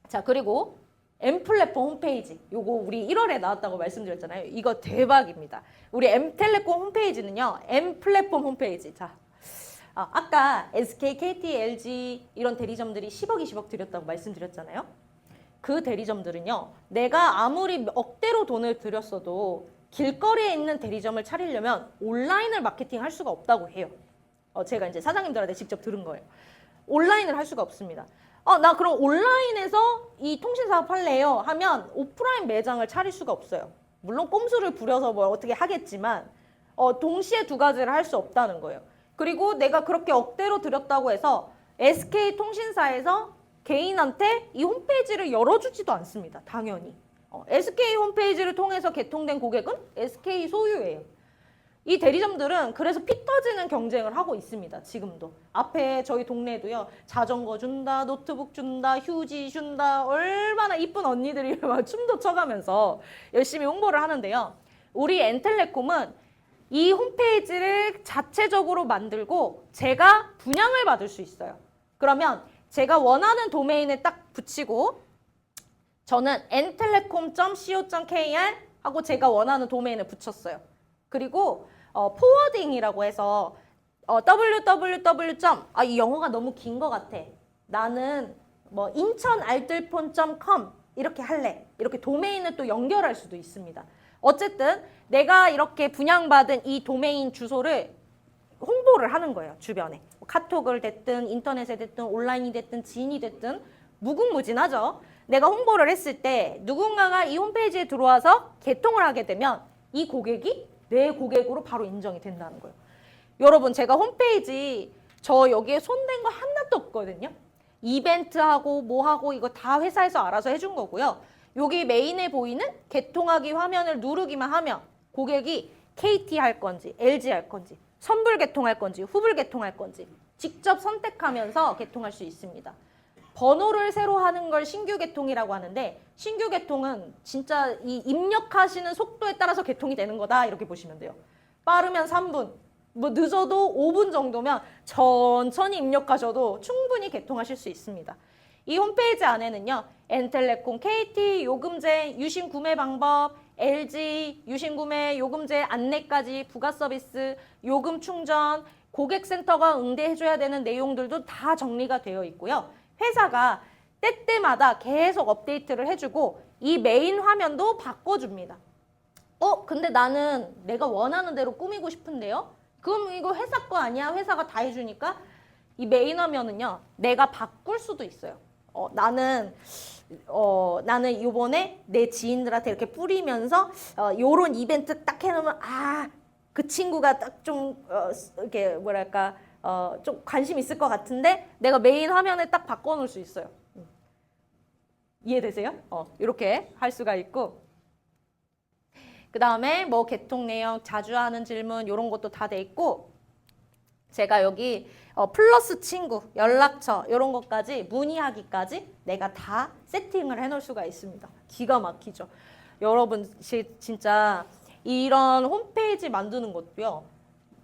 자, 그리고 M플랫폼 홈페이지. 요거 우리 1월에 나왔다고 말씀드렸잖아요. 이거 대박입니다. 우리 M텔레콤 홈페이지는요. M플랫폼 홈페이지. 자, 아까 SK, KT, LG 이런 대리점들이 10억, 20억 들였다고 말씀드렸잖아요. 그 대리점들은요. 내가 아무리 억대로 돈을 들였어도 길거리에 있는 대리점을 차리려면 온라인을 마케팅할 수가 없다고 해요. 제가 이제 사장님들한테 직접 들은 거예요. 온라인을 할 수가 없습니다. 나 그럼 온라인에서 이 통신사업 할래요 하면 오프라인 매장을 차릴 수가 없어요. 물론 꼼수를 부려서 뭘 어떻게 하겠지만 동시에 두 가지를 할 수 없다는 거예요. 그리고 내가 그렇게 억대로 들였다고 해서 SK 통신사에서 개인한테 이 홈페이지를 열어주지도 않습니다. 당연히. SK 홈페이지를 통해서 개통된 고객은 SK 소유예요. 이 대리점들은 그래서 피 터지는 경쟁을 하고 있습니다. 지금도. 앞에 저희 동네에도요. 자전거 준다, 노트북 준다, 휴지 준다. 얼마나 이쁜 언니들이 막 춤도 춰가면서 열심히 홍보를 하는데요. 우리 엔텔레콤은 이 홈페이지를 자체적으로 만들고 제가 분양을 받을 수 있어요. 그러면 제가 원하는 도메인을 딱 붙이고 저는 entelecom.co.kr 하고 제가 원하는 도메인을 붙였어요. 그리고 포워딩이라고 해서 www. 이 영어가 너무 긴 것 같아. 나는 뭐 인천알뜰폰.com 이렇게 할래. 이렇게 도메인을 또 연결할 수도 있습니다. 어쨌든 내가 이렇게 분양받은 이 도메인 주소를 홍보를 하는 거예요. 주변에. 카톡을 됐든 인터넷에 됐든 온라인이 됐든 지인이 됐든 무궁무진하죠. 내가 홍보를 했을 때 누군가가 이 홈페이지에 들어와서 개통을 하게 되면 이 고객이 내 고객으로 바로 인정이 된다는 거예요. 여러분 제가 홈페이지 저 여기에 손댄 거 하나도 없거든요. 이벤트하고 뭐하고 이거 다 회사에서 알아서 해준 거고요. 여기 메인에 보이는 개통하기 화면을 누르기만 하면 고객이 KT 할 건지 LG 할 건지 선불 개통할 건지 후불 개통할 건지 직접 선택하면서 개통할 수 있습니다. 번호를 새로 하는 걸 신규 개통이라고 하는데 신규 개통은 진짜 이 입력하시는 속도에 따라서 개통이 되는 거다 이렇게 보시면 돼요. 빠르면 3분, 뭐 늦어도 5분 정도면 천천히 입력하셔도 충분히 개통하실 수 있습니다. 이 홈페이지 안에는요. 엔텔레콤, KT, 요금제, 유심 구매 방법, LG, 유심 구매, 요금제 안내까지 부가 서비스, 요금 충전, 고객센터가 응대해줘야 되는 내용들도 다 정리가 되어 있고요. 회사가 때때마다 계속 업데이트를 해주고 이 메인 화면도 바꿔줍니다. 근데 나는 내가 원하는 대로 꾸미고 싶은데요? 그럼 이거 회사 거 아니야? 회사가 다 해주니까 이 메인 화면은요. 내가 바꿀 수도 있어요. 나는 이번에 내 지인들한테 이렇게 뿌리면서 요런 이벤트 딱 해놓으면 그 친구가 딱 좀 이렇게 뭐랄까 좀 관심 있을 것 같은데 내가 메인 화면에 딱 바꿔놓을 수 있어요. 이해되세요? 이렇게 할 수가 있고 그 다음에 뭐 개통 내용, 자주 하는 질문 이런 것도 다 돼 있고 제가 여기 플러스 친구, 연락처 이런 것까지 문의하기까지 내가 다 세팅을 해놓을 수가 있습니다. 기가 막히죠. 여러분 진짜 이런 홈페이지 만드는 것도요.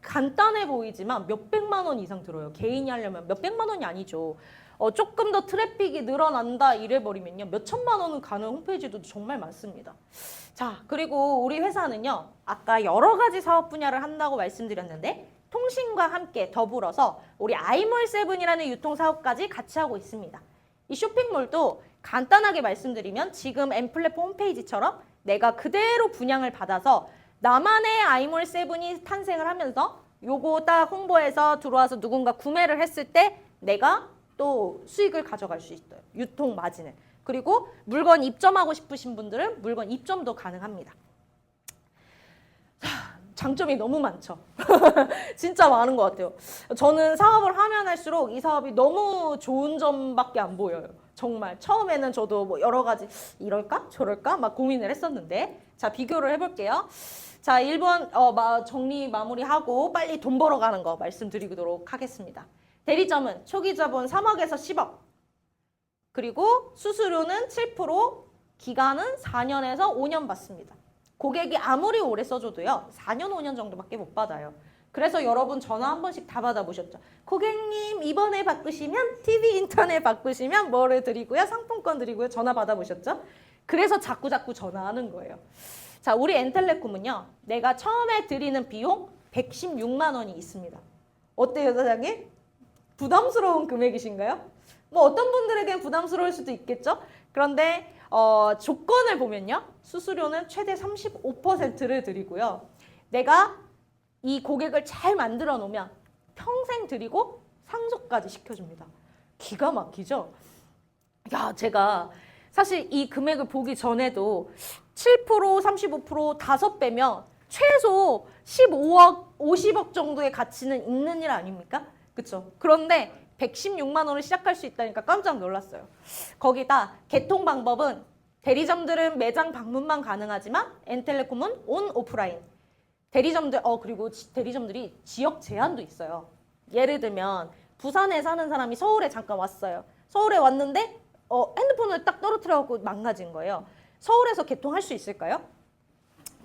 간단해 보이지만 몇백만 원 이상 들어요. 개인이 하려면 몇백만 원이 아니죠. 조금 더 트래픽이 늘어난다 이래버리면요. 몇천만 원은 가는 홈페이지도 정말 많습니다. 자, 그리고 우리 회사는요. 아까 여러 가지 사업 분야를 한다고 말씀드렸는데 통신과 함께 더불어서 우리 아이몰7이라는 유통사업까지 같이 하고 있습니다. 이 쇼핑몰도 간단하게 말씀드리면 지금 엠플랫폼 홈페이지처럼 내가 그대로 분양을 받아서 나만의 아이몰7이 탄생을 하면서 요거 딱 홍보해서 들어와서 누군가 구매를 했을 때 내가 또 수익을 가져갈 수 있어요. 유통 마진을. 그리고 물건 입점하고 싶으신 분들은 물건 입점도 가능합니다. 장점이 너무 많죠. 진짜 많은 것 같아요. 저는 사업을 하면 할수록 이 사업이 너무 좋은 점밖에 안 보여요. 정말 처음에는 저도 뭐 여러 가지 이럴까 저럴까 막 고민을 했었는데 자 비교를 해볼게요. 자 1번 정리 마무리하고 빨리 돈 벌어가는 거 말씀드리도록 하겠습니다. 대리점은 초기 자본 3억에서 10억 그리고 수수료는 7% 기간은 4년에서 5년 받습니다. 고객이 아무리 오래 써줘도요 4년 5년 정도밖에 못 받아요. 그래서 여러분 전화 한 번씩 다 받아보셨죠? 고객님 이번에 바꾸시면 TV 인터넷 바꾸시면 뭐를 드리고요 상품권 드리고요 전화 받아보셨죠? 그래서 자꾸 전화하는 거예요. 자 우리 엔텔레콤은요 내가 처음에 드리는 비용 116만 원이 있습니다. 어때요 사장님? 부담스러운 금액이신가요? 뭐 어떤 분들에겐 부담스러울 수도 있겠죠? 그런데 조건을 보면요. 수수료는 최대 35%를 드리고요. 내가 이 고객을 잘 만들어 놓으면 평생 드리고 상속까지 시켜줍니다. 기가 막히죠? 야, 제가 사실 이 금액을 보기 전에도 7%, 35% 5배면 최소 15억, 50억 정도의 가치는 있는 일 아닙니까? 그쵸? 그런데 116만 원을 시작할 수 있다니까 깜짝 놀랐어요. 거기다 개통 방법은 대리점들은 매장 방문만 가능하지만 엔텔레콤은 온 오프라인. 대리점들, 그리고 대리점들이 지역 제한도 있어요. 예를 들면 부산에 사는 사람이 서울에 잠깐 왔어요. 서울에 왔는데 핸드폰을 딱 떨어뜨려갖고 망가진 거예요. 서울에서 개통할 수 있을까요?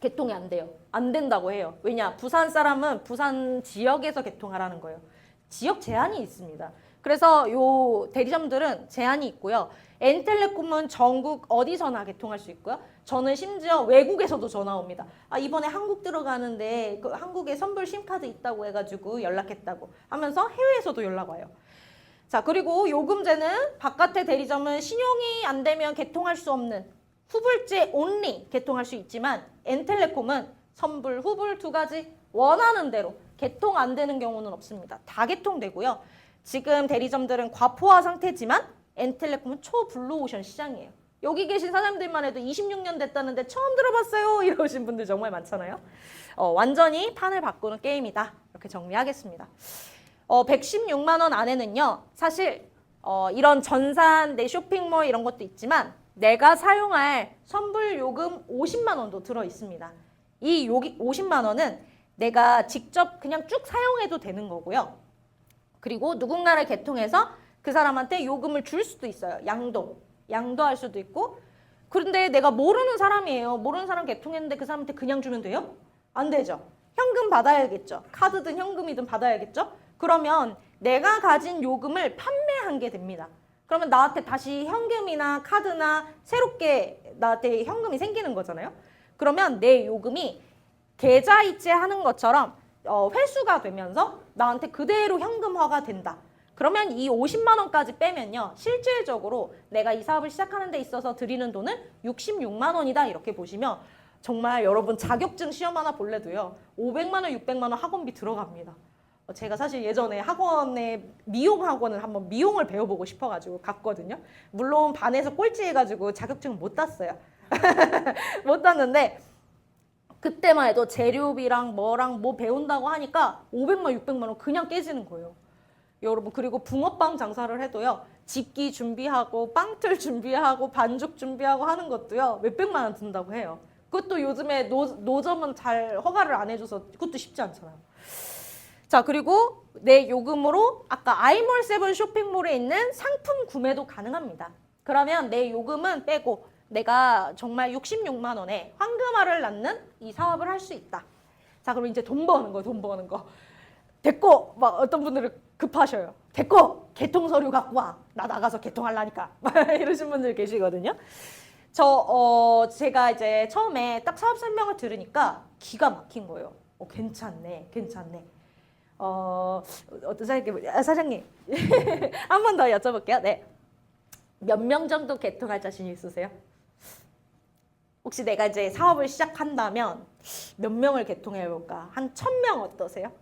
개통이 안 돼요. 안 된다고 해요. 왜냐? 부산 사람은 부산 지역에서 개통하라는 거예요. 지역 제한이 있습니다. 그래서 요 대리점들은 제한이 있고요. 엔텔레콤은 전국 어디서나 개통할 수 있고요. 저는 심지어 외국에서도 전화 옵니다. 이번에 한국 들어가는데 그 한국에 선불 심카드 있다고 해가지고 연락했다고 하면서 해외에서도 연락 와요. 자, 그리고 요금제는 바깥의 대리점은 신용이 안 되면 개통할 수 없는 후불제 온리 개통할 수 있지만 엔텔레콤은 선불, 후불 두 가지 원하는 대로 개통 안 되는 경우는 없습니다. 다 개통되고요. 지금 대리점들은 과포화 상태지만 엔텔레콤은 초블루오션 시장이에요. 여기 계신 사장님들만 해도 26년 됐다는데 처음 들어봤어요 이러신 분들 정말 많잖아요. 완전히 판을 바꾸는 게임이다. 이렇게 정리하겠습니다. 116만 원 안에는요. 사실 이런 전산, 내 쇼핑몰 이런 것도 있지만 내가 사용할 선불 요금 50만 원도 들어 있습니다. 이 50만 원은 내가 직접 그냥 쭉 사용해도 되는 거고요. 그리고 누군가를 개통해서 그 사람한테 요금을 줄 수도 있어요. 양도할 수도 있고. 그런데 내가 모르는 사람이에요. 모르는 사람 개통했는데 그 사람한테 그냥 주면 돼요? 안 되죠. 현금 받아야겠죠. 카드든 현금이든 받아야겠죠. 그러면 내가 가진 요금을 판매한 게 됩니다. 그러면 나한테 다시 현금이나 카드나 새롭게 나한테 현금이 생기는 거잖아요. 그러면 내 요금이 계좌이체 하는 것처럼 회수가 되면서 나한테 그대로 현금화가 된다. 그러면 이 50만 원까지 빼면요. 실질적으로 내가 이 사업을 시작하는 데 있어서 드리는 돈은 66만 원이다. 이렇게 보시면 정말 여러분 자격증 시험 하나 볼래도요. 500만 원, 600만 원 학원비 들어갑니다. 제가 사실 예전에 학원에 미용 학원을 한번 미용을 배워보고 싶어가지고 갔거든요. 물론 반에서 꼴찌해가지고 자격증을 못 땄어요. 못 땄는데 그때만 해도 재료비랑 뭐랑 뭐 배운다고 하니까 500만, 600만 원 그냥 깨지는 거예요. 여러분 그리고 붕어빵 장사를 해도요. 집기 준비하고 빵틀 준비하고 반죽 준비하고 하는 것도요. 몇백만 원 든다고 해요. 그것도 요즘에 노점은 잘 허가를 안 해줘서 그것도 쉽지 않잖아요. 자, 그리고 내 요금으로 아까 아이몰 세븐 쇼핑몰에 있는 상품 구매도 가능합니다. 그러면 내 요금은 빼고 내가 정말 66만 원에 황금알을 낳는 이 사업을 할 수 있다. 자, 그럼 이제 돈 버는 거. 됐고, 막 어떤 분들은 급하셔요. 됐고, 개통 서류 갖고 와. 나 나가서 개통하려니까. 이러신 분들 계시거든요. 제가 이제 처음에 딱 사업 설명을 들으니까 기가 막힌 거예요. 괜찮네. 사장님. 한 번 더 여쭤볼게요. 네. 몇 명 정도 개통할 자신 있으세요? 혹시 내가 이제 사업을 시작한다면 몇 명을 개통해볼까? 한 1000명 어떠세요?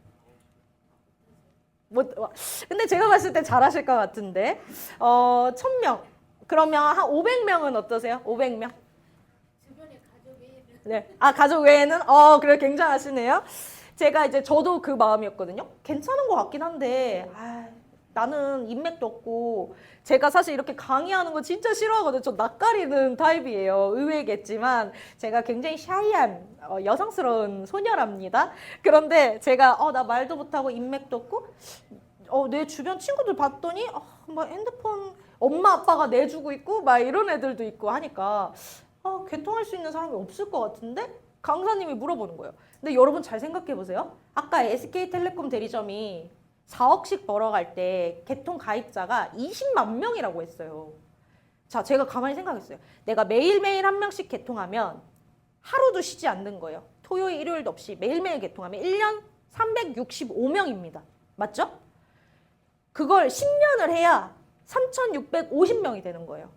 근데 제가 봤을 때 잘하실 것 같은데 1000명. 그러면 한 500명은 어떠세요? 500명? 주변에 가족 외에는 네. 가족 외에는 그래 굉장하시네요. 제가 이제 저도 그 마음이었거든요. 괜찮은 것 같긴 한데 나는 인맥도 없고 제가 사실 이렇게 강의하는 거 진짜 싫어하거든요. 저 낯가리는 타입이에요. 의외겠지만 제가 굉장히 샤이한 여성스러운 소녀랍니다. 그런데 제가 나 말도 못하고 인맥도 없고 내 주변 친구들 봤더니 막 핸드폰 엄마 아빠가 내주고 있고 막 이런 애들도 있고 하니까 개통할 수 있는 사람이 없을 것 같은데 강사님이 물어보는 거예요. 근데 여러분 잘 생각해 보세요. 아까 SK텔레콤 대리점이 4억씩 벌어갈 때 개통 가입자가 20만 명이라고 했어요. 자, 제가 가만히 생각했어요. 내가 매일매일 한 명씩 개통하면 하루도 쉬지 않는 거예요. 토요일, 일요일도 없이 매일매일 개통하면 1년 365명입니다. 맞죠? 그걸 10년을 해야 3,650명이 되는 거예요.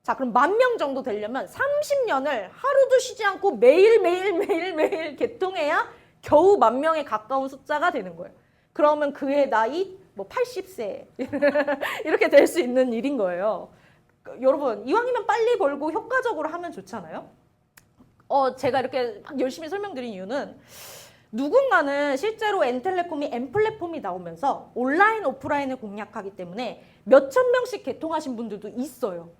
자, 그럼 10,000명 정도 되려면 30년을 하루도 쉬지 않고 매일매일 개통해야 겨우 10,000명에 가까운 숫자가 되는 거예요. 그러면 그의 나이 뭐 80세 이렇게 될 수 있는 일인 거예요. 여러분 이왕이면 빨리 벌고 효과적으로 하면 좋잖아요. 제가 이렇게 막 열심히 설명드린 이유는 누군가는 실제로 엔텔레콤이 M플랫폼이 나오면서 온라인 오프라인을 공략하기 때문에 몇천 명씩 개통하신 분들도 있어요.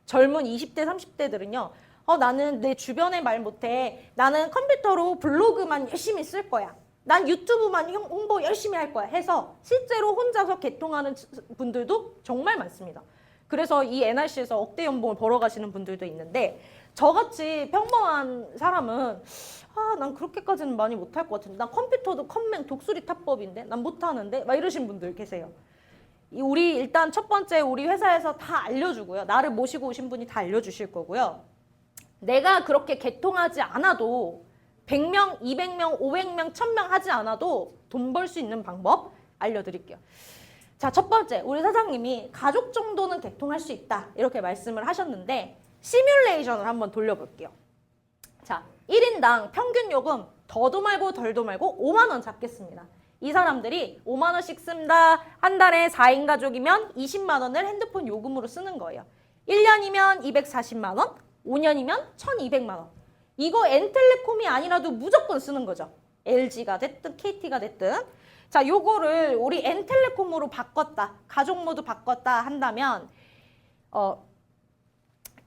젊은 20대 30대들은요. 나는 내 주변에 말 못해. 나는 컴퓨터로 블로그만 열심히 쓸 거야. 난 유튜브만 홍보 열심히 할 거야 해서 실제로 혼자서 개통하는 분들도 정말 많습니다. 그래서 이 NRC에서 억대 연봉을 벌어가시는 분들도 있는데 저같이 평범한 사람은 난 그렇게까지는 많이 못할 것 같은데 난 컴퓨터도 컴맹 독수리 타법인데 난 못하는데 막 이러신 분들 계세요. 우리 일단 첫 번째 우리 회사에서 다 알려주고요. 나를 모시고 오신 분이 다 알려주실 거고요. 내가 그렇게 개통하지 않아도 100명, 200명, 500명, 1000명 하지 않아도 돈 벌 수 있는 방법 알려드릴게요. 자, 첫 번째 우리 사장님이 가족 정도는 개통할 수 있다 이렇게 말씀을 하셨는데 시뮬레이션을 한번 돌려볼게요. 자, 1인당 평균 요금 더도 말고 덜도 말고 5만 원 잡겠습니다. 이 사람들이 5만 원씩 쓴다. 한 달에 4인 가족이면 20만 원을 핸드폰 요금으로 쓰는 거예요. 1년이면 240만 원, 5년이면 1200만 원. 이거 N텔레콤이 아니라도 무조건 쓰는 거죠. LG가 됐든 KT가 됐든. 자, 요거를 우리 N텔레콤으로 바꿨다. 가족 모두 바꿨다 한다면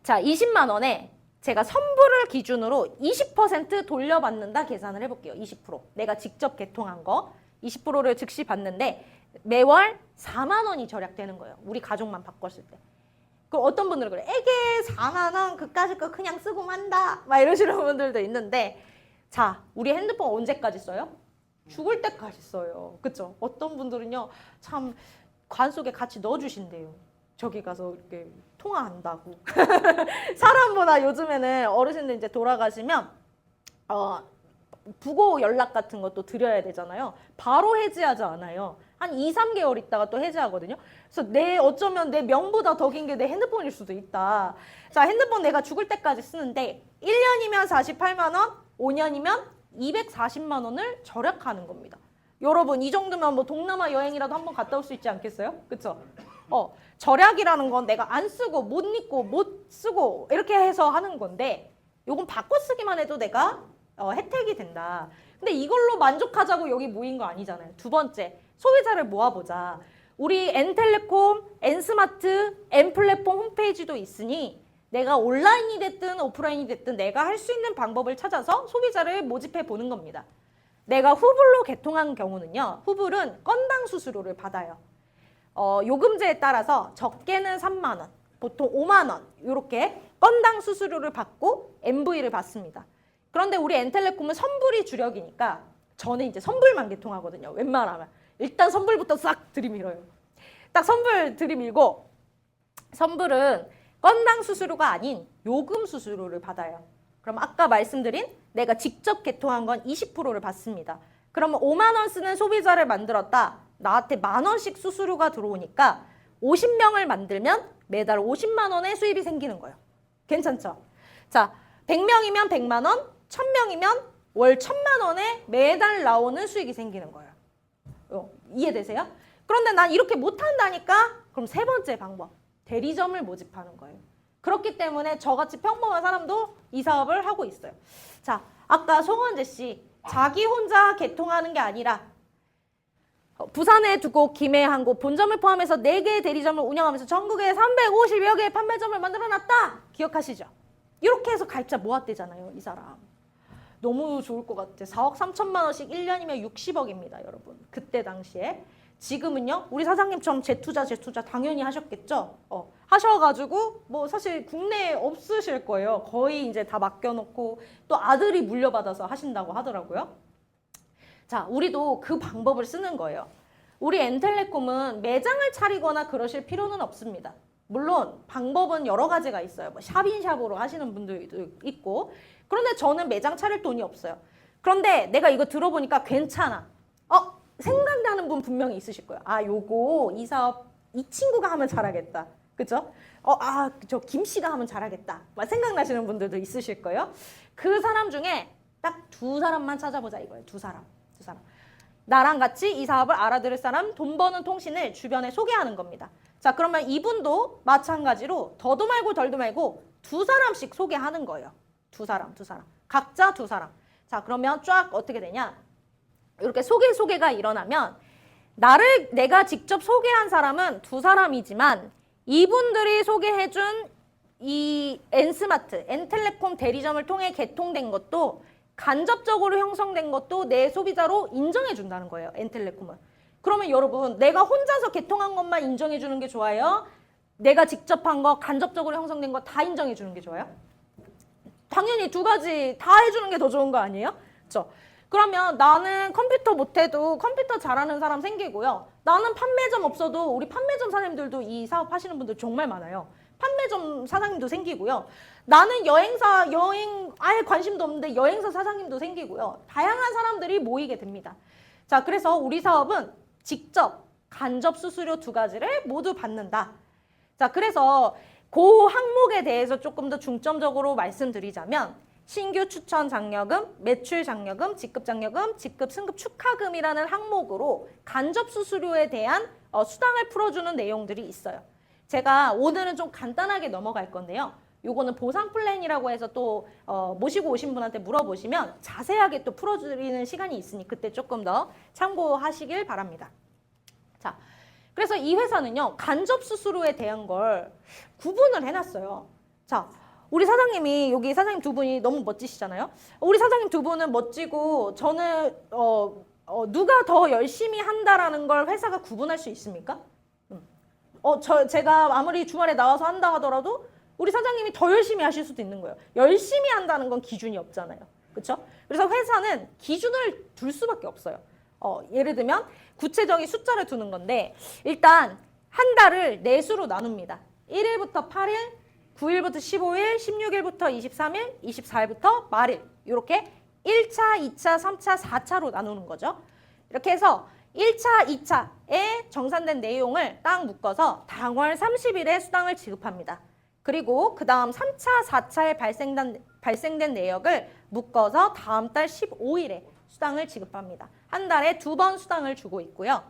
자, 20만 원에 제가 선불을 기준으로 20% 돌려받는다 계산을 해볼게요. 20%. 내가 직접 개통한 거 20%를 즉시 받는데 매월 4만 원이 절약되는 거예요. 우리 가족만 바꿨을 때. 그 어떤 분들은 그래. 에게 4만 원 그까짓 거 그냥 쓰고 만다. 막 이러시는 분들도 있는데 자, 우리 핸드폰 언제까지 써요? 죽을 때까지 써요. 그쵸? 어떤 분들은요. 참 관 속에 같이 넣어주신대요. 저기 가서 이렇게 통화한다고. 사람보다 요즘에는 어르신들 이제 돌아가시면 부고 연락 같은 것도 드려야 되잖아요. 바로 해지하지 않아요. 한 2, 3개월 있다가 또 해지하거든요. 그래서 어쩌면 내 명보다 더 긴 게 내 핸드폰일 수도 있다. 자, 핸드폰 내가 죽을 때까지 쓰는데 1년이면 48만 원, 5년이면 240만 원을 절약하는 겁니다. 여러분 이 정도면 뭐 동남아 여행이라도 한번 갔다 올 수 있지 않겠어요? 그쵸? 절약이라는 건 내가 안 쓰고 못 입고 못 쓰고 이렇게 해서 하는 건데 요건 바꿔 쓰기만 해도 내가 혜택이 된다. 근데 이걸로 만족하자고 여기 모인 거 아니잖아요. 두 번째, 소비자를 모아보자. 우리 N텔레콤, N스마트, N플랫폼 홈페이지도 있으니 내가 온라인이 됐든 오프라인이 됐든 내가 할 수 있는 방법을 찾아서 소비자를 모집해 보는 겁니다. 내가 후불로 개통한 경우는요. 후불은 건당 수수료를 받아요. 요금제에 따라서 적게는 3만 원, 보통 5만 원 이렇게 건당 수수료를 받고 MV를 받습니다. 그런데 우리 N텔레콤은 선불이 주력이니까 저는 이제 선불만 개통하거든요. 웬만하면. 일단 선불부터 싹 들이밀어요. 딱 선불 들이밀고 선불은 건당 수수료가 아닌 요금 수수료를 받아요. 그럼 아까 말씀드린 내가 직접 개통한 건 20%를 받습니다. 그러면 5만 원 쓰는 소비자를 만들었다. 나한테 만 원씩 수수료가 들어오니까 50명을 만들면 매달 50만 원의 수입이 생기는 거예요. 괜찮죠? 자, 100명이면 100만 원, 1000명이면 월 1000만 원에 매달 나오는 수익이 생기는 거예요. 이해되세요? 그런데 난 이렇게 못한다니까? 그럼 세 번째 방법, 대리점을 모집하는 거예요. 그렇기 때문에 저같이 평범한 사람도 이 사업을 하고 있어요. 자, 아까 송원재 씨, 자기 혼자 개통하는 게 아니라 부산에 두 곳, 김해에 한 곳, 본점을 포함해서 4개의 대리점을 운영하면서 전국에 350여 개의 판매점을 만들어놨다. 기억하시죠? 이렇게 해서 가입자 모았대잖아요, 이 사람. 너무 좋을 것 같아. 4억 3천만 원씩 1년이면 60억입니다, 여러분. 그때 당시에. 지금은요, 우리 사장님처럼 재투자 당연히 하셨겠죠? 하셔가지고, 뭐 사실 국내에 없으실 거예요. 거의 이제 다 맡겨놓고 또 아들이 물려받아서 하신다고 하더라고요. 자, 우리도 그 방법을 쓰는 거예요. 우리 N텔레콤은 매장을 차리거나 그러실 필요는 없습니다. 물론 방법은 여러 가지가 있어요. 뭐 샵인샵으로 하시는 분들도 있고. 그런데 저는 매장 차릴 돈이 없어요. 그런데 내가 이거 들어보니까 괜찮아. 생각나는 분 분명히 있으실 거예요. 요거 이 사업 이 친구가 하면 잘하겠다. 그죠? 저 김 씨가 하면 잘하겠다. 막 생각나시는 분들도 있으실 거예요. 그 사람 중에 딱 2사람만 찾아보자 이거예요. 2사람. 나랑 같이 이 사업을 알아들을 사람, 돈 버는 통신을 주변에 소개하는 겁니다. 자, 그러면 이분도 마찬가지로 더도 말고 덜도 말고 두 사람씩 소개하는 거예요. 두 사람. 각자 두 사람. 자, 그러면 쫙 어떻게 되냐? 이렇게 소개가 일어나면 내가 직접 소개한 사람은 두 사람이지만 이분들이 소개해준 이 N스마트, N텔레콤 대리점을 통해 개통된 것도 간접적으로 형성된 것도 내 소비자로 인정해준다는 거예요. N텔레콤은. 그러면 여러분, 내가 혼자서 개통한 것만 인정해주는 게 좋아요? 내가 직접 한 거, 간접적으로 형성된 거 다 인정해주는 게 좋아요? 당연히 두 가지 다 해주는 게 더 좋은 거 아니에요? 그렇죠? 그러면 나는 컴퓨터 못해도 컴퓨터 잘하는 사람 생기고요. 나는 판매점 없어도 우리 판매점 사장님들도 이 사업 하시는 분들 정말 많아요. 판매점 사장님도 생기고요. 나는 여행 아예 관심도 없는데 여행사 사장님도 생기고요. 다양한 사람들이 모이게 됩니다. 자, 그래서 우리 사업은 직접 간접 수수료 두 가지를 모두 받는다. 자, 그래서 그 항목에 대해서 조금 더 중점적으로 말씀드리자면 신규 추천 장려금, 매출 장려금, 직급 장려금, 직급 승급 축하금이라는 항목으로 간접 수수료에 대한 수당을 풀어주는 내용들이 있어요. 제가 오늘은 좀 간단하게 넘어갈 건데요. 요거는 보상 플랜이라고 해서 또 모시고 오신 분한테 물어보시면 자세하게 또 풀어드리는 시간이 있으니 그때 조금 더 참고하시길 바랍니다. 자, 그래서 이 회사는요, 간접 수수료에 대한 걸 구분을 해놨어요. 자, 우리 사장님이, 여기 사장님 두 분이 너무 멋지시잖아요. 우리 사장님 두 분은 멋지고 저는 누가 더 열심히 한다라는 걸 회사가 구분할 수 있습니까? 제가 아무리 주말에 나와서 한다 하더라도 우리 사장님이 더 열심히 하실 수도 있는 거예요. 열심히 한다는 건 기준이 없잖아요. 그렇죠? 그래서 회사는 기준을 둘 수밖에 없어요. 예를 들면 구체적인 숫자를 두는 건데 일단 한 달을 4수로 나눕니다. 1일부터 8일, 9일부터 15일, 16일부터 23일, 24일부터 말일 이렇게 1차, 2차, 3차, 4차로 나누는 거죠. 이렇게 해서 1차, 2차에 정산된 내용을 딱 묶어서 당월 30일에 수당을 지급합니다. 그리고 그 다음 3차, 4차에 발생된 내역을 묶어서 다음 달 15일에 수당을 지급합니다. 한 달에 2번 수당을 주고 있고요.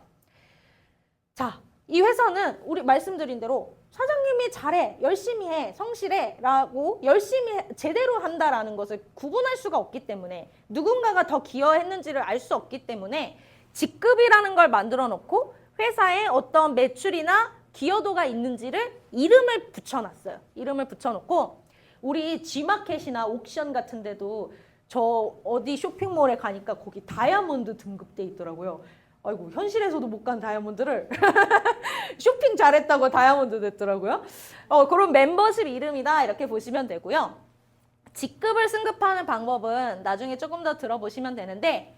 자, 이 회사는 우리 말씀드린 대로 사장님이 잘해, 열심히 해, 성실해 라고 열심히 제대로 한다라는 것을 구분할 수가 없기 때문에 누군가가 더 기여했는지를 알 수 없기 때문에 직급이라는 걸 만들어 놓고 회사에 어떤 매출이나 기여도가 있는지를 이름을 붙여놨어요. 이름을 붙여놓고 우리 G마켓이나 옥션 같은 데도 저 어디 쇼핑몰에 가니까 거기 다이아몬드 등급돼 있더라고요. 아이고, 현실에서도 못 간 다이아몬드를 쇼핑 잘했다고 다이아몬드 됐더라고요. 그럼 멤버십 이름이다 이렇게 보시면 되고요. 직급을 승급하는 방법은 나중에 조금 더 들어보시면 되는데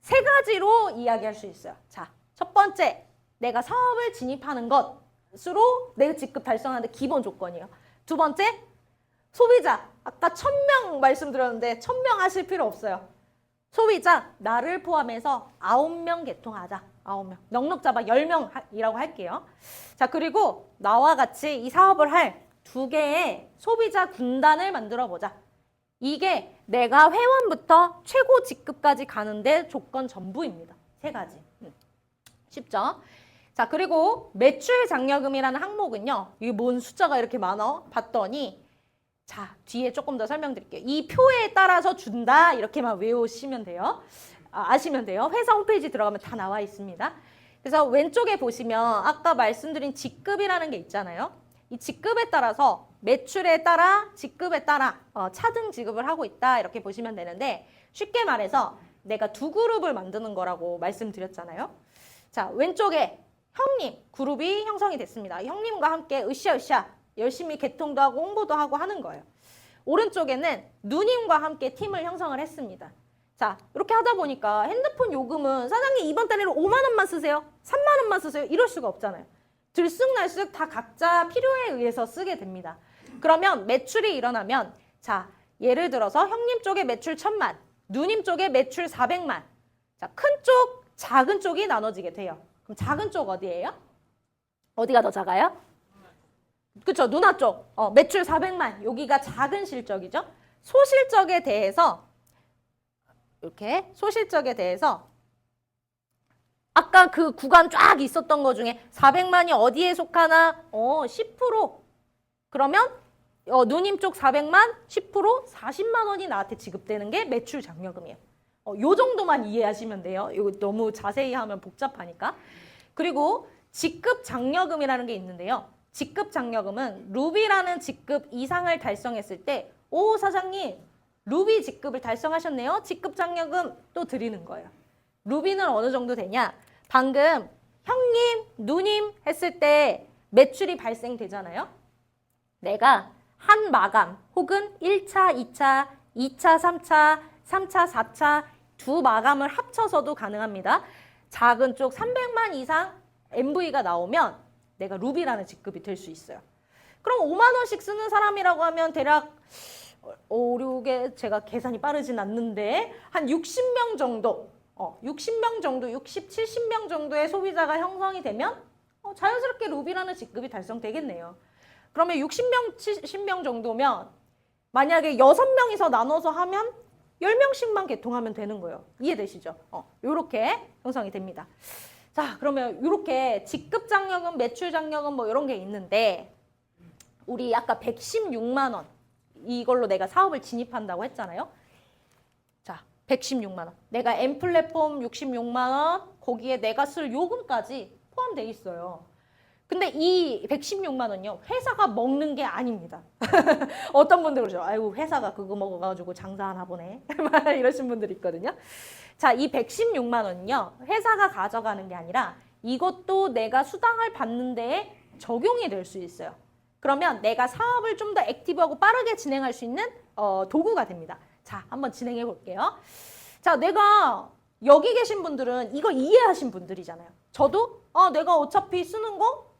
3가지로 이야기할 수 있어요. 자, 첫 번째, 내가 사업을 진입하는 것으로 내 직급 달성하는 기본 조건이에요. 두 번째, 소비자. 아까 1000명 말씀드렸는데 1000명 하실 필요 없어요. 소비자, 나를 포함해서 9명 개통하자. 9명. 넉넉 잡아 10명이라고 할게요. 자, 그리고 나와 같이 이 사업을 할 2개의 소비자 군단을 만들어 보자. 이게 내가 회원부터 최고 직급까지 가는데 조건 전부입니다. 3가지. 쉽죠? 자, 그리고 매출 장려금이라는 항목은요. 이게 뭔 숫자가 이렇게 많아? 봤더니 자, 뒤에 조금 더 설명드릴게요. 이 표에 따라서 준다 이렇게만 외우시면 돼요. 아시면 돼요. 회사 홈페이지 들어가면 다 나와 있습니다. 그래서 왼쪽에 보시면 아까 말씀드린 직급이라는 게 있잖아요. 이 직급에 따라서 매출에 따라 직급에 따라 차등 지급을 하고 있다 이렇게 보시면 되는데 쉽게 말해서 내가 2그룹을 만드는 거라고 말씀드렸잖아요. 자, 왼쪽에 형님 그룹이 형성이 됐습니다. 형님과 함께 으쌰으쌰 열심히 개통도 하고 홍보도 하고 하는 거예요. 오른쪽에는 누님과 함께 팀을 형성을 했습니다. 자, 이렇게 하다 보니까 핸드폰 요금은 사장님 이번 달에는 5만 원만 쓰세요. 3만 원만 쓰세요. 이럴 수가 없잖아요. 들쑥날쑥 다 각자 필요에 의해서 쓰게 됩니다. 그러면 매출이 일어나면 자, 예를 들어서 형님 쪽에 매출 1000만, 누님 쪽에 매출 400만. 자, 큰 쪽, 작은 쪽이 나눠지게 돼요. 그럼 작은 쪽 어디예요? 어디가 더 작아요? 그쵸, 누나 쪽. 매출 400만. 여기가 작은 실적이죠. 소실적에 대해서 이렇게 소실적에 대해서 아까 그 구간 쫙 있었던 거 중에 400만이 어디에 속하나? 10%. 그러면 누님 쪽 400만 10% 40만 원이 나한테 지급되는 게 매출 장려금이에요. 요 정도만 이해하시면 돼요. 이거 너무 자세히 하면 복잡하니까. 그리고 직급 장려금이라는 게 있는데요. 직급 장려금은 루비라는 직급 이상을 달성했을 때, 오 사장님 루비 직급을 달성하셨네요. 직급 장려금 또 드리는 거예요. 루비는 어느 정도 되냐? 방금 형님, 누님 했을 때 매출이 발생되잖아요. 내가 한 마감 혹은 1차, 2차, 2차, 3차, 3차, 4차 두 마감을 합쳐서도 가능합니다. 작은 쪽 300만 이상 MV가 나오면 내가 루비라는 직급이 될 수 있어요. 그럼 5만 원씩 쓰는 사람이라고 하면 대략 6에 제가 계산이 빠르진 않는데 한 60명 정도 60명 정도, 60, 70명 정도의 소비자가 형성이 되면 자연스럽게 루비라는 직급이 달성되겠네요. 그러면 60명, 70명 정도면 만약에 6명이서 나눠서 하면 10명씩만 개통하면 되는 거예요. 이해되시죠? 요렇게 형성이 됩니다. 자, 그러면 요렇게 직급 장려금, 매출 장려금 뭐 이런 게 있는데 우리 아까 116만 원 이걸로 내가 사업을 진입한다고 했잖아요. 자, 116만 원. 내가 M플랫폼 66만 원, 거기에 내가 쓸 요금까지 포함되어 있어요. 근데 이 116만 원요, 회사가 먹는 게 아닙니다. 어떤 분들 그러죠. 아이고, 회사가 그거 먹어가지고 장사하나 보네. 이러신 분들이 있거든요. 자, 이 116만 원은요, 회사가 가져가는 게 아니라 이것도 내가 수당을 받는 데에 적용이 될 수 있어요. 그러면 내가 사업을 좀 더 액티브하고 빠르게 진행할 수 있는 도구가 됩니다. 자, 한번 진행해 볼게요. 자, 내가 여기 계신 분들은 이거 이해하신 분들이잖아요. 저도 내가 어차피 쓰는 거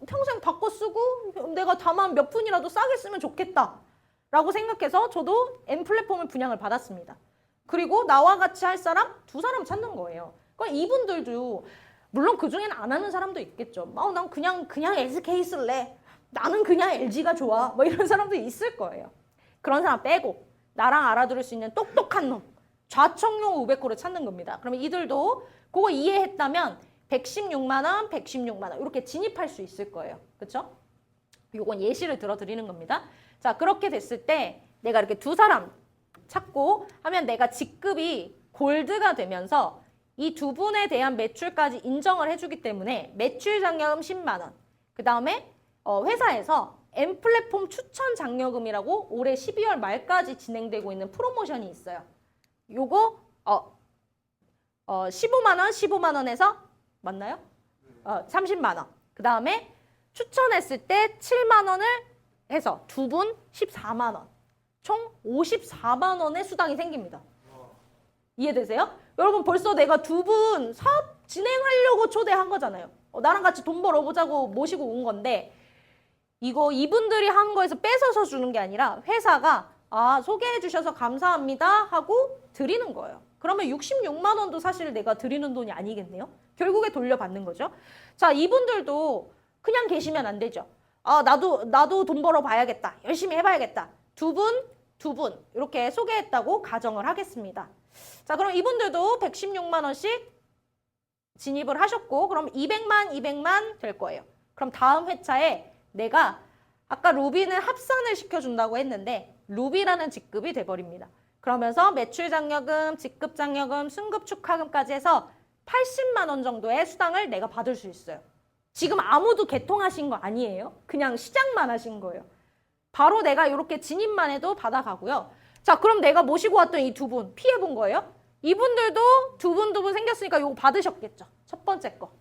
평생 바꿔 쓰고 내가 다만 몇 푼이라도 싸게 쓰면 좋겠다 라고 생각해서 저도 M플랫폼을 분양을 받았습니다. 그리고 나와 같이 할 사람 2사람 찾는 거예요. 그러니까 이분들도 물론 그중에는 안 하는 사람도 있겠죠. 난 그냥 SK 쓸래. 나는 그냥 LG가 좋아. 뭐 이런 사람도 있을 거예요. 그런 사람 빼고 나랑 알아들을 수 있는 똑똑한 놈, 좌청용 500호를 찾는 겁니다. 그러면 이들도 그거 이해했다면 116만 원, 116만 원 이렇게 진입할 수 있을 거예요. 그렇죠? 요건 예시를 들어드리는 겁니다. 자, 그렇게 됐을 때 내가 이렇게 2사람 찾고 하면 내가 직급이 골드가 되면서 이 2분에 대한 매출까지 인정을 해주기 때문에 매출 장려금 10만 원. 그 다음에 회사에서 M플랫폼 추천 장려금이라고 올해 12월 말까지 진행되고 있는 프로모션이 있어요. 요거 15만 원, 15만 원에서 맞나요? 30만 원. 그 다음에 추천했을 때 7만 원을 해서 2분 14만 원. 총 54만 원의 수당이 생깁니다. 이해되세요? 여러분 벌써 내가 2분 사업 진행하려고 초대한 거잖아요. 나랑 같이 돈 벌어보자고 모시고 온 건데 이거 이분들이 한 거에서 뺏어서 주는 게 아니라 회사가 소개해 주셔서 감사합니다 하고 드리는 거예요. 그러면 66만 원도 사실 내가 드리는 돈이 아니겠네요. 결국에 돌려받는 거죠. 자, 이분들도 그냥 계시면 안 되죠. 나도 돈 벌어 봐야겠다. 열심히 해봐야겠다. 2분 이렇게 소개했다고 가정을 하겠습니다. 자, 그럼 이분들도 116만 원씩 진입을 하셨고 그럼 200만 될 거예요. 그럼 다음 회차에 내가 아까 루비는 합산을 시켜준다고 했는데 루비라는 직급이 돼버립니다. 그러면서 매출 장려금, 직급 장려금, 순급 축하금까지 해서 80만 원 정도의 수당을 내가 받을 수 있어요. 지금 아무도 개통하신 거 아니에요. 그냥 시작만 하신 거예요. 바로 내가 이렇게 진입만 해도 받아가고요. 자, 그럼 내가 모시고 왔던 이 2분 피해본 거예요. 이분들도 2분 생겼으니까 이거 받으셨겠죠. 첫 번째 거.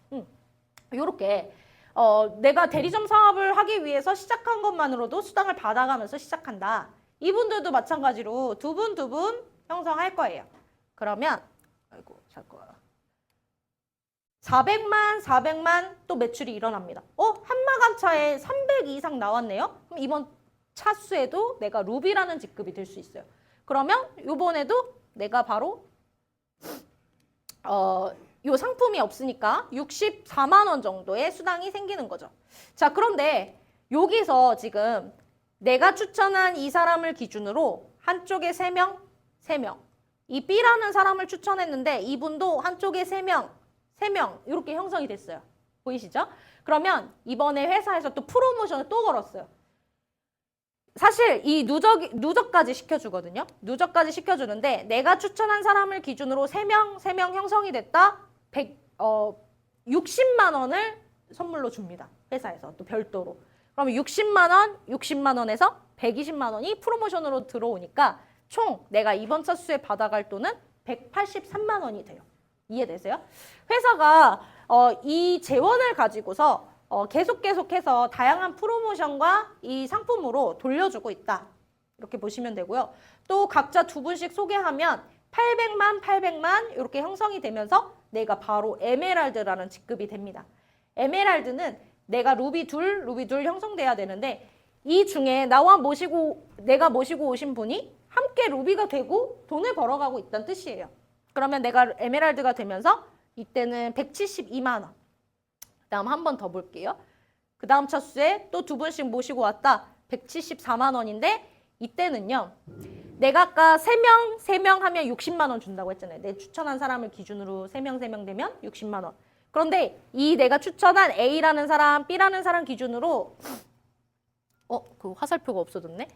요렇게 내가 대리점 사업을 하기 위해서 시작한 것만으로도 수당을 받아가면서 시작한다. 이분들도 마찬가지로 2분 형성할 거예요. 그러면 아이고 잠깐 400만 또 매출이 일어납니다. 한 마감차에 300 이상 나왔네요. 그럼 이번 차수에도 내가 루비라는 직급이 될 수 있어요. 그러면 이번에도 내가 바로 요 상품이 없으니까 64만 원 정도의 수당이 생기는 거죠. 자, 그런데 여기서 지금 내가 추천한 이 사람을 기준으로 한쪽에 3명, 이 B라는 사람을 추천했는데 이분도 한쪽에 3명, 3명 이렇게 형성이 됐어요. 보이시죠? 그러면 이번에 회사에서 또 프로모션을 또 걸었어요. 사실 이 누적까지 시켜주거든요. 누적까지 시켜주는데 내가 추천한 사람을 기준으로 3명 형성이 됐다. 60만 원을 선물로 줍니다. 회사에서 또 별도로. 그러면 60만 원에서 120만 원이 프로모션으로 들어오니까 총 내가 이번 차 수에 받아갈 돈은 183만 원이 돼요. 이해되세요? 회사가 이 재원을 가지고서 계속해서 다양한 프로모션과 이 상품으로 돌려주고 있다. 이렇게 보시면 되고요. 또 각자 2분씩 소개하면 800만 이렇게 형성이 되면서 내가 바로 에메랄드라는 직급이 됩니다. 에메랄드는 내가 루비 둘 형성돼야 되는데 이 중에 내가 모시고 오신 분이 함께 루비가 되고 돈을 벌어가고 있다는 뜻이에요. 그러면 내가 에메랄드가 되면서 이때는 172만 원. 그다음 한 번 더 볼게요. 그 다음 차수에 또 2분씩 모시고 왔다. 174만 원인데 이때는요. 내가 아까 3명 하면 60만 원 준다고 했잖아요. 내 추천한 사람을 기준으로 3명 되면 60만 원. 그런데 이 내가 추천한 A라는 사람, B라는 사람 기준으로 그 화살표가 없어졌네.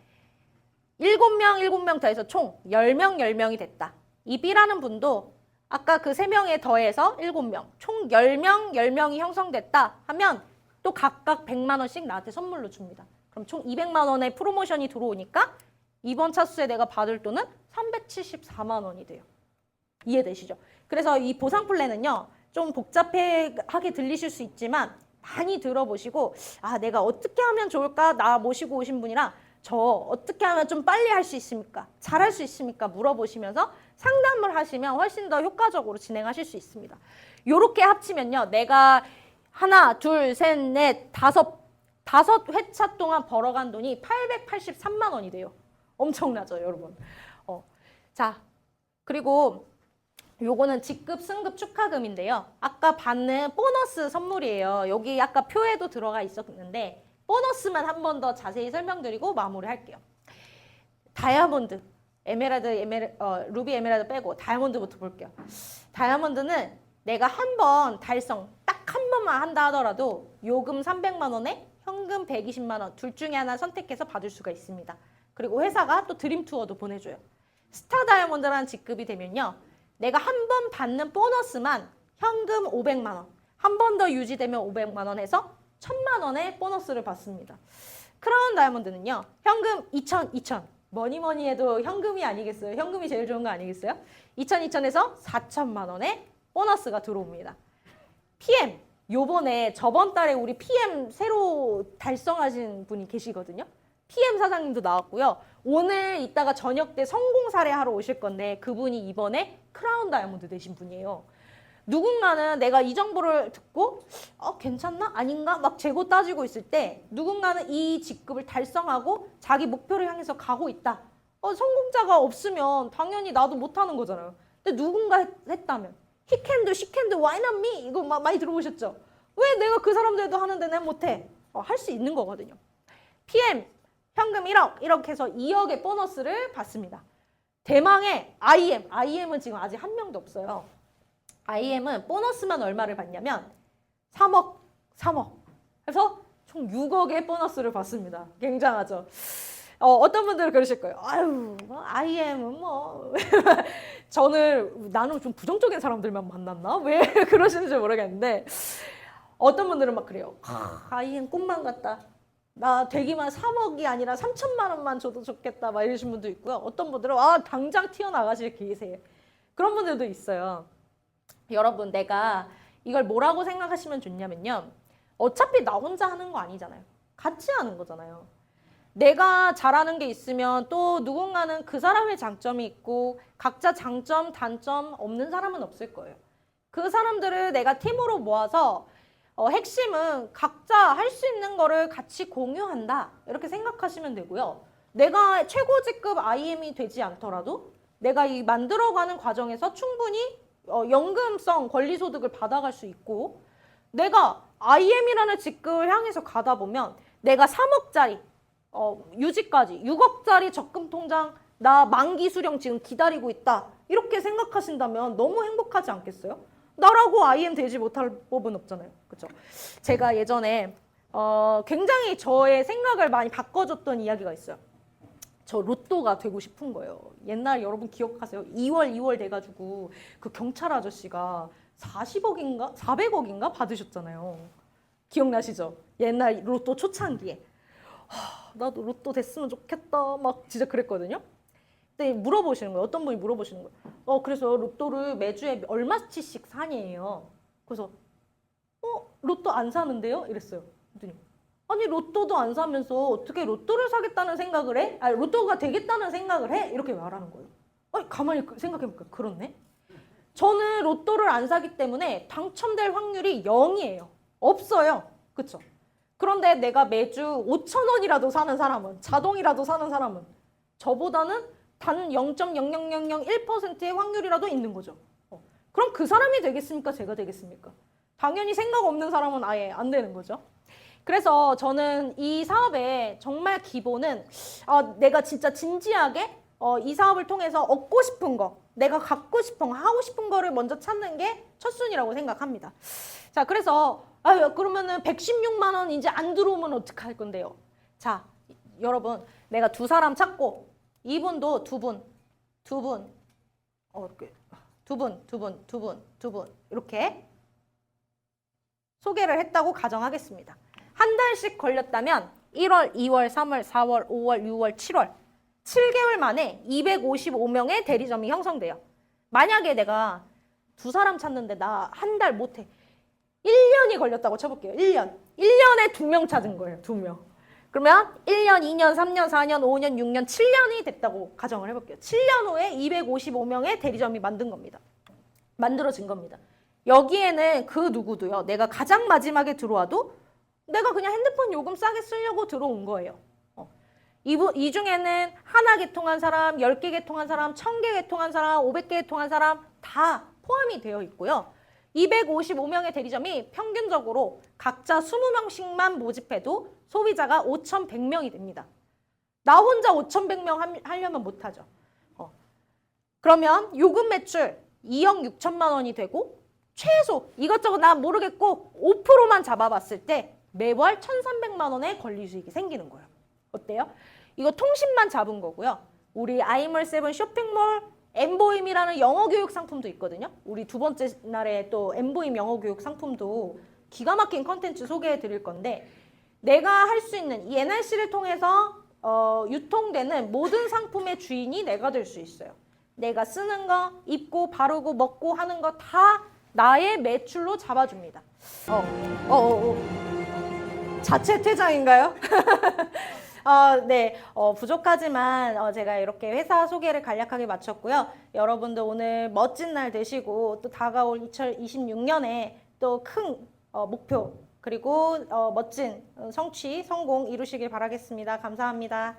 7명 더해서 총 10명이 됐다. 이 B라는 분도 아까 그 3명에 더해서 7명, 총 10명이 형성됐다 하면 또 각각 100만 원씩 나한테 선물로 줍니다. 그럼 총 200만 원의 프로모션이 들어오니까 이번 차수에 내가 받을 돈은 374만 원이 돼요. 이해되시죠? 그래서 이 보상 플랜은요. 좀 복잡하게 들리실 수 있지만 많이 들어보시고 내가 어떻게 하면 좋을까? 나 모시고 오신 분이랑 저 어떻게 하면 좀 빨리 할 수 있습니까? 잘할 수 있습니까? 물어보시면서 상담을 하시면 훨씬 더 효과적으로 진행하실 수 있습니다. 요렇게 합치면요. 내가 하나, 둘, 셋, 넷, 다섯 회차 동안 벌어간 돈이 883만 원이 돼요. 엄청나죠, 여러분. 자, 그리고 요거는 직급 승급 축하금인데요. 아까 받는 보너스 선물이에요. 여기 아까 표에도 들어가 있었는데 보너스만 한 번 더 자세히 설명드리고 마무리할게요. 다이아몬드, 루비 에메랄드 빼고 다이아몬드부터 볼게요. 다이아몬드는 내가 한 번 달성 딱 한 번만 한다 하더라도 요금 300만 원에 현금 120만 원 둘 중에 하나 선택해서 받을 수가 있습니다. 그리고 회사가 또 드림 투어도 보내줘요. 스타 다이아몬드라는 직급이 되면요. 내가 한 번 받는 보너스만 현금 500만 원, 한 번 더 유지되면 500만 원 해서 1000만 원의 보너스를 받습니다. 크라운 다이아몬드는요. 현금 2000 뭐니 해도 현금이 아니겠어요? 현금이 제일 좋은 거 아니겠어요? 2000에서 4천만 원의 보너스가 들어옵니다. PM, 요번에 저번 달에 우리 PM 새로 달성하신 분이 계시거든요. PM 사장님도 나왔고요. 오늘 이따가 저녁 때 성공 사례하러 오실 건데 그분이 이번에 크라운 다이아몬드 되신 분이에요. 누군가는 내가 이 정보를 듣고 괜찮나? 아닌가? 막 재고 따지고 있을 때 누군가는 이 직급을 달성하고 자기 목표를 향해서 가고 있다. 성공자가 없으면 당연히 나도 못하는 거잖아요. 근데 누군가 했다면 He can do, she can do, why not me? 이거 많이 들어보셨죠? 왜 내가 그 사람들도 하는데 난 못해? 할 수 있는 거거든요. PM 현금 1억 이렇게 해서 2억의 보너스를 받습니다. 대망의 IM은 지금 아직 한 명도 없어요. IM은 보너스만 얼마를 받냐면 3억. 그래서 총 6억의 보너스를 받습니다. 굉장하죠. 어떤 분들은 그러실 거예요. IM은 나는 좀 부정적인 사람들만 만났나? 왜 그러시는지 모르겠는데 어떤 분들은 막 그래요. IM 꿈만 같다. 나 되기만 3억이 아니라 3천만 원만 줘도 좋겠다. 막 이러신 분도 있고요. 어떤 분들은 당장 튀어나가실 기세에. 그런 분들도 있어요. 여러분 내가 이걸 뭐라고 생각하시면 좋냐면요. 어차피 나 혼자 하는 거 아니잖아요. 같이 하는 거잖아요. 내가 잘하는 게 있으면 또 누군가는 그 사람의 장점이 있고 각자 장점, 단점 없는 사람은 없을 거예요. 그 사람들을 내가 팀으로 모아서 핵심은 각자 할 수 있는 거를 같이 공유한다. 이렇게 생각하시면 되고요. 내가 최고 직급 IM이 되지 않더라도 내가 이 만들어가는 과정에서 충분히 연금성 권리소득을 받아갈 수 있고 내가 IM이라는 직급을 향해서 가다 보면 내가 3억짜리 유지까지 6억짜리 적금 통장 나 만기 수령 지금 기다리고 있다. 이렇게 생각하신다면 너무 행복하지 않겠어요? 나라고 IM 되지 못할 법은 없잖아요. 그렇죠? 제가 예전에 굉장히 저의 생각을 많이 바꿔줬던 이야기가 있어요. 저 로또가 되고 싶은 거예요. 옛날 여러분 기억하세요? 2월 돼가지고 그 경찰 아저씨가 40억인가? 400억인가? 받으셨잖아요. 기억나시죠? 옛날 로또 초창기에. 나도 로또 됐으면 좋겠다. 막 진짜 그랬거든요. 근데 물어보시는 거예요. 어떤 분이 물어보시는 거예요. 그래서 로또를 매주에 얼마치씩 사니에요. 그래서 로또 안 사는데요? 이랬어요. 그랬더니 아니 로또도 안 사면서 어떻게 로또를 사겠다는 생각을 해? 아니 로또가 되겠다는 생각을 해? 이렇게 말하는 거예요. 아니 가만히 생각해볼까 그렇네. 저는 로또를 안 사기 때문에 당첨될 확률이 0이에요. 없어요. 그쵸? 그런데 내가 매주 5,000원이라도 사는 사람은, 자동이라도 사는 사람은 저보다는 단 0.00001%의 확률이라도 있는 거죠. 그럼 그 사람이 되겠습니까? 제가 되겠습니까? 당연히 생각 없는 사람은 아예 안 되는 거죠. 그래서 저는 이 사업의 정말 기본은 내가 진짜 진지하게 이 사업을 통해서 얻고 싶은 거, 내가 갖고 싶은 거, 하고 싶은 거를 먼저 찾는 게 첫순이라고 생각합니다. 자, 그래서 그러면은 116만 원 이제 안 들어오면 어떡할 건데요? 자, 여러분, 내가 두 사람 찾고 이분도 두 분, 이렇게 두 분 이렇게 소개를 했다고 가정하겠습니다. 한 달씩 걸렸다면 1월, 2월, 3월, 4월, 5월, 6월, 7월 7개월 만에 255명의 대리점이 형성돼요. 만약에 내가 두 사람 찾는데 나 한 달 못해. 1년이 걸렸다고 쳐볼게요. 1년. 1년에 2명 찾은 거예요. 2명. 그러면 1년, 2년, 3년, 4년, 5년, 6년, 7년이 됐다고 가정을 해볼게요. 7년 후에 255명의 대리점이 만들어진 겁니다. 여기에는 그 누구도요. 내가 가장 마지막에 들어와도 내가 그냥 핸드폰 요금 싸게 쓰려고 들어온 거예요. 이 중에는 하나 개통한 사람, 10개 개통한 사람, 1000개 개통한 사람, 500개 개통한 사람 다 포함이 되어 있고요. 255명의 대리점이 평균적으로 각자 20명씩만 모집해도 소비자가 5,100명이 됩니다. 나 혼자 5,100명 하려면 못하죠. 그러면 요금 매출 2억 6천만 원이 되고 최소 이것저것 나 모르겠고 5%만 잡아봤을 때 매월 1,300만 원의 권리수익이 생기는 거예요. 어때요? 이거 통신만 잡은 거고요. 우리 아이몰7 쇼핑몰 엠보임이라는 영어교육 상품도 있거든요. 우리 두 번째 날에 또 엠보임 영어교육 상품도 기가 막힌 컨텐츠 소개해 드릴 건데 내가 할 수 있는 이 NRC를 통해서 유통되는 모든 상품의 주인이 내가 될 수 있어요. 내가 쓰는 거, 입고, 바르고, 먹고 하는 거 다 나의 매출로 잡아줍니다. 자체 퇴장인가요? 네, 부족하지만 제가 이렇게 회사 소개를 간략하게 마쳤고요. 여러분들 오늘 멋진 날 되시고 또 다가올 2026년에 또 큰 목표 그리고 멋진 성취, 성공 이루시길 바라겠습니다. 감사합니다.